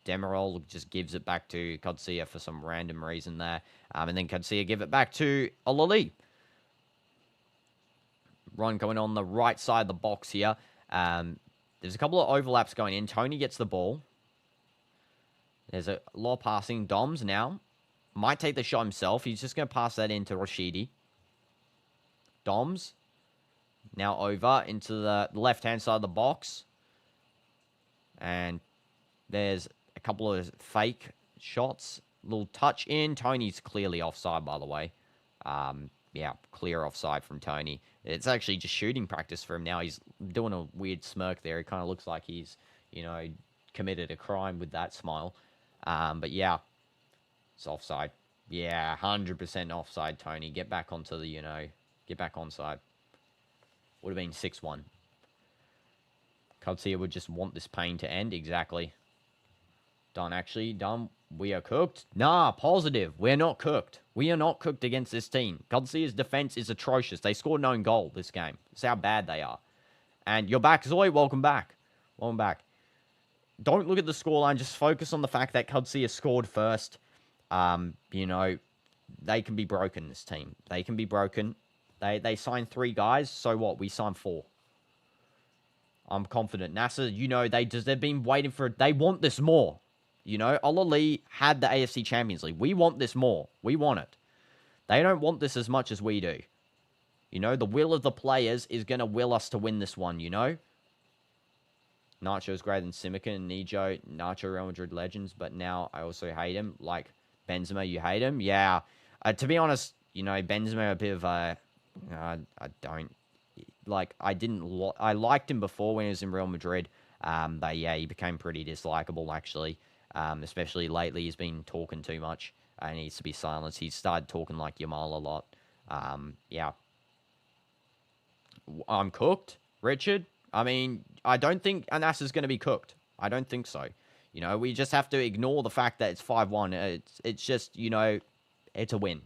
Demirol just gives it back to Qadsiah for some random reason there. And then Qadsiah give it back to Ahli. Run going on the right side of the box here. There's a couple of overlaps going in. Toney gets the ball. There's a lot of passing. Doms now might take the shot himself. He's just going to pass that into Rashidi. Doms now over into the left-hand side of the box. And there's a couple of fake shots. Little touch in. Toney's clearly offside, by the way. Yeah, clear offside from Toney. It's actually just shooting practice for him now. He's doing a weird smirk there. It kind of looks like he's, committed a crime with that smile. But yeah, it's offside. Yeah, 100% offside, Toney. Get back onto the, get back onside. Would have been 6-1. Qadsiah would just want this pain to end. Exactly. Done, actually. Done. We are cooked. Nah, positive. We're not cooked. We are not cooked against this team. Qadsiah's defense is atrocious. They scored no goal this game. That's how bad they are. And you're back, Zoe. Welcome back. Welcome back. Don't look at the scoreline. Just focus on the fact that Qadsiah scored first. They can be broken, this team. They can be broken. They signed 3 guys. So what? We signed 4. I'm confident. NASA, they've been waiting for it. They want this more. Ahli had the AFC Champions League. We want this more. We want it. They don't want this as much as we do. The will of the players is going to will us to win this one, Nacho's greater than Simica and Nijo. Nacho, Real Madrid legends, but now I also hate him. Like Benzema, you hate him? Yeah. To be honest, Benzema a bit of a... I don't... Like, I liked him before when he was in Real Madrid. But yeah, he became pretty dislikable, actually. Especially lately, he's been talking too much. He needs to be silenced. He's started talking like Yamal a lot. Yeah. I'm cooked, Richard. I mean, I don't think Anas is going to be cooked. I don't think so. We just have to ignore the fact that it's 5-1. It's just, it's a win.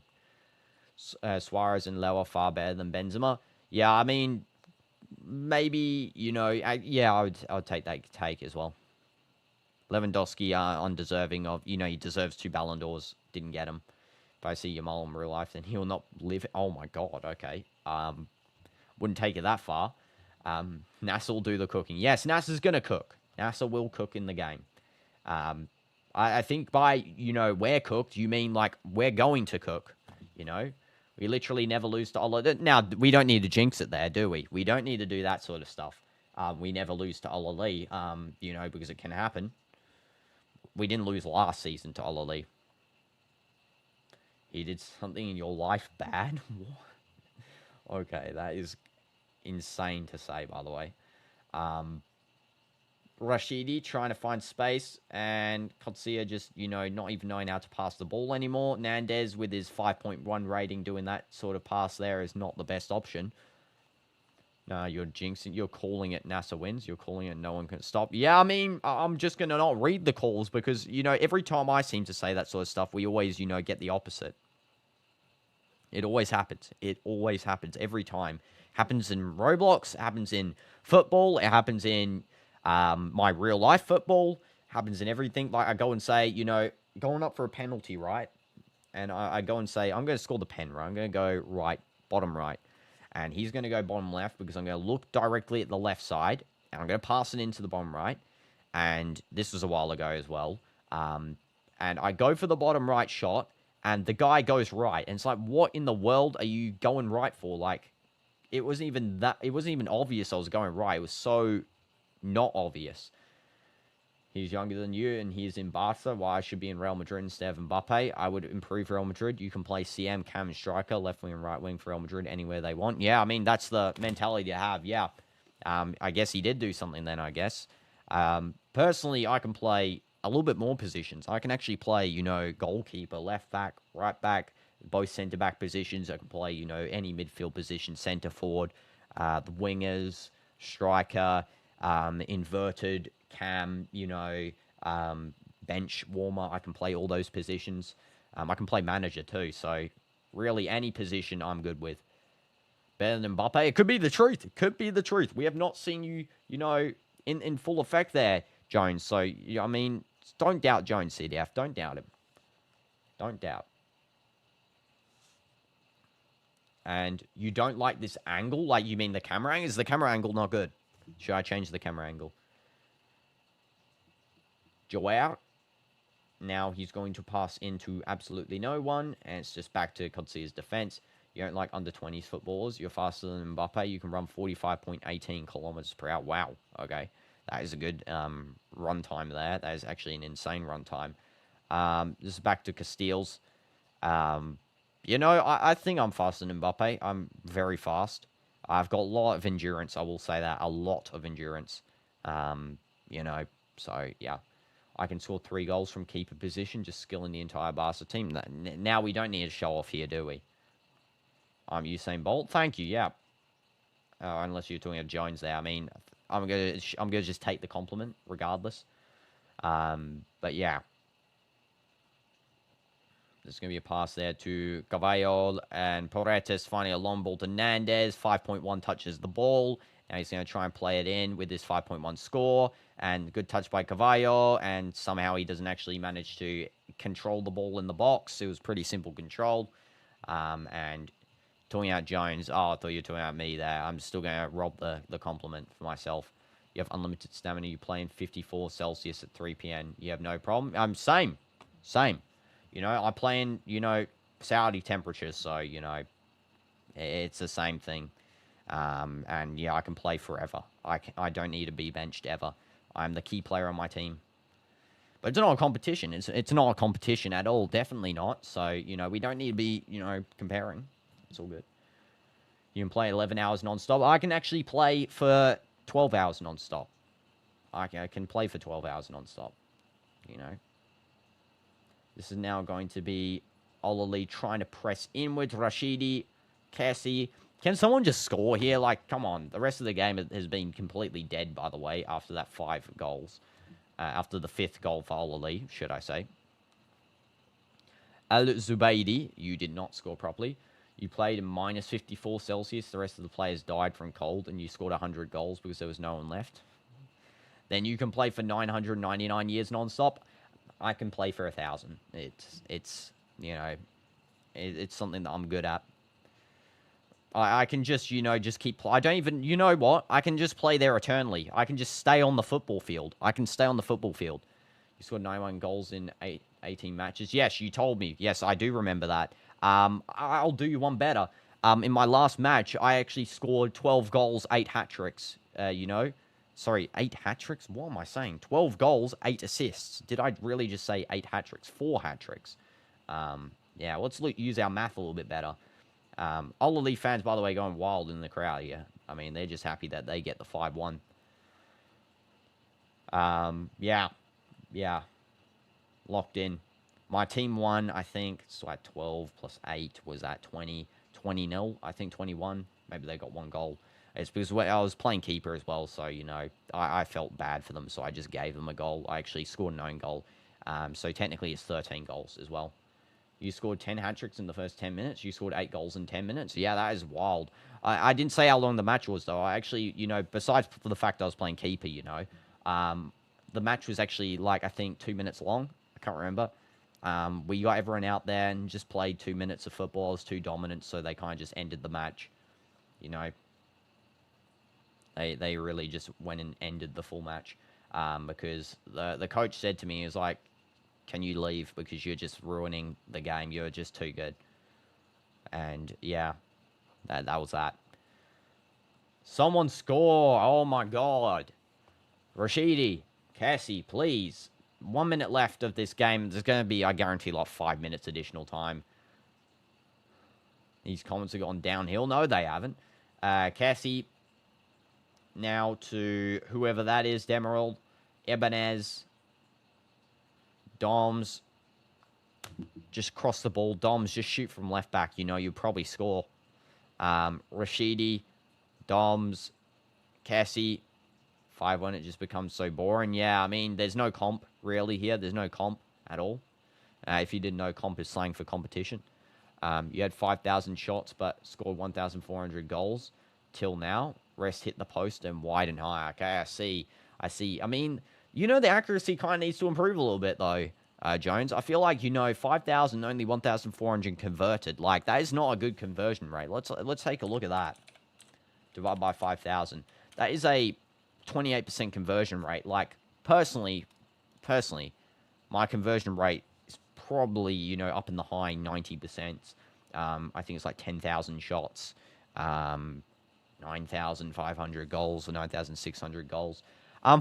Suarez and Leo are far better than Benzema. Yeah, I mean, maybe, I would take that take as well. Lewandowski undeserving of, he deserves 2 Ballon d'Ors. Didn't get him. If I see Yamal in real life, then he'll not live. Oh my God, okay. Wouldn't take it that far. Nasser will do the cooking. Yes, Nasser's going to cook. Nasser will cook in the game. I think by, we're cooked, you mean like we're going to cook, We literally never lose to Ahli. Now, we don't need to jinx it there, do we? We don't need to do that sort of stuff. We never lose to Ahli, because it can happen. We didn't lose last season to Ahli. He did something in your life bad? Okay, that is insane to say, by the way. Rashidi trying to find space, and Qadsiah just, not even knowing how to pass the ball anymore. Nandez with his 5.1 rating doing that sort of pass there is not the best option. No, you're jinxing. You're calling it NASA wins. You're calling it no one can stop. Yeah, I mean, I'm just going to not read the calls because, every time I seem to say that sort of stuff, we always, get the opposite. It always happens. It always happens every time. Happens in Roblox. Happens in football. It happens in my real life football. Happens in everything. Like I go and say, going up for a penalty, right? And I go and say, I'm going to score the pen, right? I'm going to go right, bottom right. And he's going to go bottom left because I'm going to look directly at the left side. And I'm going to pass it into the bottom right. And this was a while ago as well. And I go for the bottom right shot. And the guy goes right. And it's like, what in the world are you going right for? Like, it wasn't even obvious I was going right. It was so not obvious. He's younger than you, and he's in Barca. Why I should be in Real Madrid instead of Mbappe? I would improve Real Madrid. You can play CM, Cam, and striker, left wing and right wing for Real Madrid anywhere they want. Yeah, I mean, that's the mentality to have. Yeah. I guess he did do something then, I guess. Personally, I can play a little bit more positions. I can actually play, goalkeeper, left back, right back, both centre-back positions. I can play, any midfield position, centre forward, the wingers, striker, inverted, cam, bench warmer. I can play all those positions. I can play manager too. So really, any position I'm good with. Better than Mbappe. It could be the truth. It could be the truth. We have not seen you, in full effect there, Jones. So, I mean, don't doubt Jones, CDF. Don't doubt him. Don't doubt. And you don't like this angle? Like, you mean the camera angle? Is the camera angle not good? Should I change the camera angle? Joao. Now he's going to pass into absolutely no one. And it's just back to Qadsiah's defense. You don't like under 20s footballers. You're faster than Mbappe. You can run 45.18 kilometers per hour. Wow. Okay. That is a good run time there. That is actually an insane run time. This is back to Castiles. I think I'm faster than Mbappe. I'm very fast. I've got a lot of endurance. I will say that. A lot of endurance. So, yeah. I can score 3 goals from keeper position, just skilling the entire Barca team. Now we don't need to show off here, do we? I'm Usain Bolt. Thank you, yeah. Unless you're talking about Jones there. I mean, I'm gonna just take the compliment, regardless. But, yeah. There's going to be a pass there to Carvalho, and Paredes finding a long ball to Nandez. 5.1 touches the ball. Now he's going to try and play it in with this 5.1 score. And good touch by Carvalho, and somehow he doesn't actually manage to control the ball in the box. It was pretty simple control. And talking out Jones, I thought you were talking about me there. I'm still going to rob the compliment for myself. You have unlimited stamina. You play in 54 Celsius at 3 p.m. You have no problem. Same. I play in, Saudi temperatures, so, it's the same thing. And, yeah, I can play forever. I don't need to be benched ever. I'm the key player on my team. But it's not a competition. It's not a competition at all. Definitely not. So, we don't need to be, comparing. It's all good. You can play 11 hours non-stop. I can actually play for 12 hours non-stop. I can play for 12 hours non-stop, This is now going to be Ahli trying to press inwards. Rashidi, Cassie. Can someone just score here? Like, come on. The rest of the game has been completely dead, by the way, after that 5 goals. After the 5th goal for Ahli, should I say. Al-Zubaydi, you did not score properly. You played in minus 54 Celsius. The rest of the players died from cold, and you scored 100 goals because there was no one left. Then you can play for 999 years non-stop. I can play for 1,000. It's something that I'm good at. I can just, just keep... I don't even... You know what? I can just play there eternally. I can just stay on the football field. You scored 91 goals in 18 matches. Yes, you told me. Yes, I do remember that. I'll do you one better. In my last match, I actually scored 12 goals, 8 hat-tricks, Sorry, 8 hat-tricks? What am I saying? 12 goals, 8 assists. Did I really just say 8 hat-tricks? 4 hat-tricks. Yeah, let's use our math a little bit better. Ahli fans, by the way, going wild in the crowd here. I mean, they're just happy that they get the 5-1. Yeah. Locked in. My team won, I think, so at 12 plus 8 was at 20 0, I think 21. Maybe they got 1 goal. It's because I was playing keeper as well, so, I felt bad for them, so I just gave them a goal. I actually scored an own goal. So technically it's 13 goals as well. You scored 10 hat-tricks in the first 10 minutes. You scored 8 goals in 10 minutes. Yeah, that is wild. I didn't say how long the match was, though. I actually, besides for the fact I was playing keeper, the match was actually, I think 2 minutes long. I can't remember. We got everyone out there and just played 2 minutes of football. I was too dominant, so they kind of just ended the match. They really just went and ended the full match because the coach said to me, he was like, can you leave because you're just ruining the game. You're just too good. And, yeah, that was that. Someone score. Oh, my God. Rashidi, Cassie, please. 1 minute left of this game. There's going to be, I guarantee, 5 minutes additional time. These comments have gone downhill. No, they haven't. Cassie... Now to whoever that is, Demerald, Ibanez, Doms. Just cross the ball. Doms, just shoot from left back. You'll probably score. Rashidi, Doms, Cassie. 5-1, it just becomes so boring. Yeah, I mean, there's no comp, really here. There's no comp at all. If you didn't know, comp is slang for competition. You had 5,000 shots, but scored 1,400 goals till now. Rest hit the post and wide and high. Okay, I see. I mean, the accuracy kind of needs to improve a little bit, though, Jones. I feel like, 5,000, only 1,400 converted. Like, that is not a good conversion rate. Let's take a look at that. Divide by 5,000. That is a 28% conversion rate. Like, personally, my conversion rate is probably, up in the high 90%. I think it's like 10,000 shots. 9,500 goals or 9,600 goals.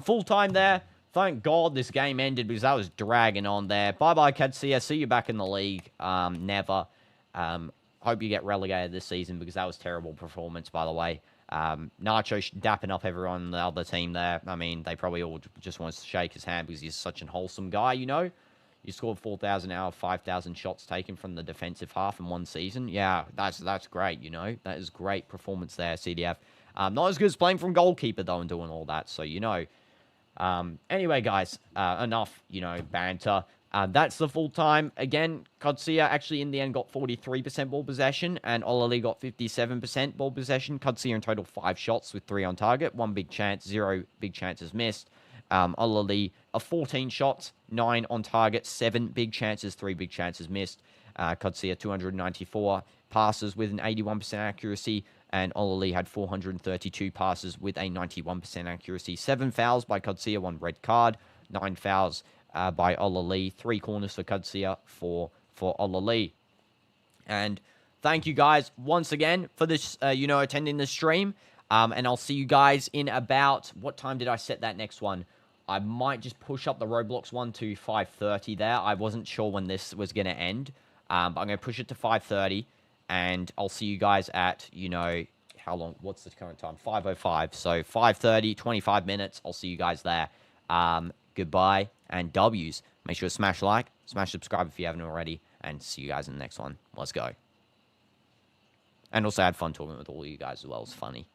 Full time there. Thank God this game ended because that was dragging on there. Bye-bye, Qadsiah. See you back in the league. Never. Hope you get relegated this season because that was terrible performance, by the way. Nacho dapping up everyone on the other team there. I mean, they probably all just want to shake his hand because he's such an wholesome guy, You scored 4,000 out of 5,000 shots taken from the defensive half in one season. Yeah, that's great, That is great performance there, CDF. Not as good as playing from goalkeeper, though, and doing all that. So, Anyway, guys, enough, banter. That's the full time. Again, Qadsiah actually in the end got 43% ball possession, and Ahli got 57% ball possession. Qadsiah in total 5 shots with 3 on target, 1 big chance, 0 big chances missed. Ahli 14 shots, 9 on target, 7 big chances, 3 big chances missed. Qadsiah 294 passes with an 81% accuracy, and Ahli had 432 passes with a 91% accuracy. 7 fouls by Qadsiah, 1 red card, 9 fouls by Ahli, 3 corners for Qadsiah, 4 for Ahli. And thank you guys once again for this, attending the stream. And I'll see you guys in about, what time did I set that next one? I might just push up the Roblox one to 5:30 there. I wasn't sure when this was going to end. But I'm going to push it to 5:30. And I'll see you guys at, how long? What's the current time? 5:05. So 5:30, 25 minutes. I'll see you guys there. Goodbye and W's. Make sure to smash like, smash subscribe if you haven't already. And see you guys in the next one. Let's go. And also, I had fun talking with all of you guys as well. It's funny.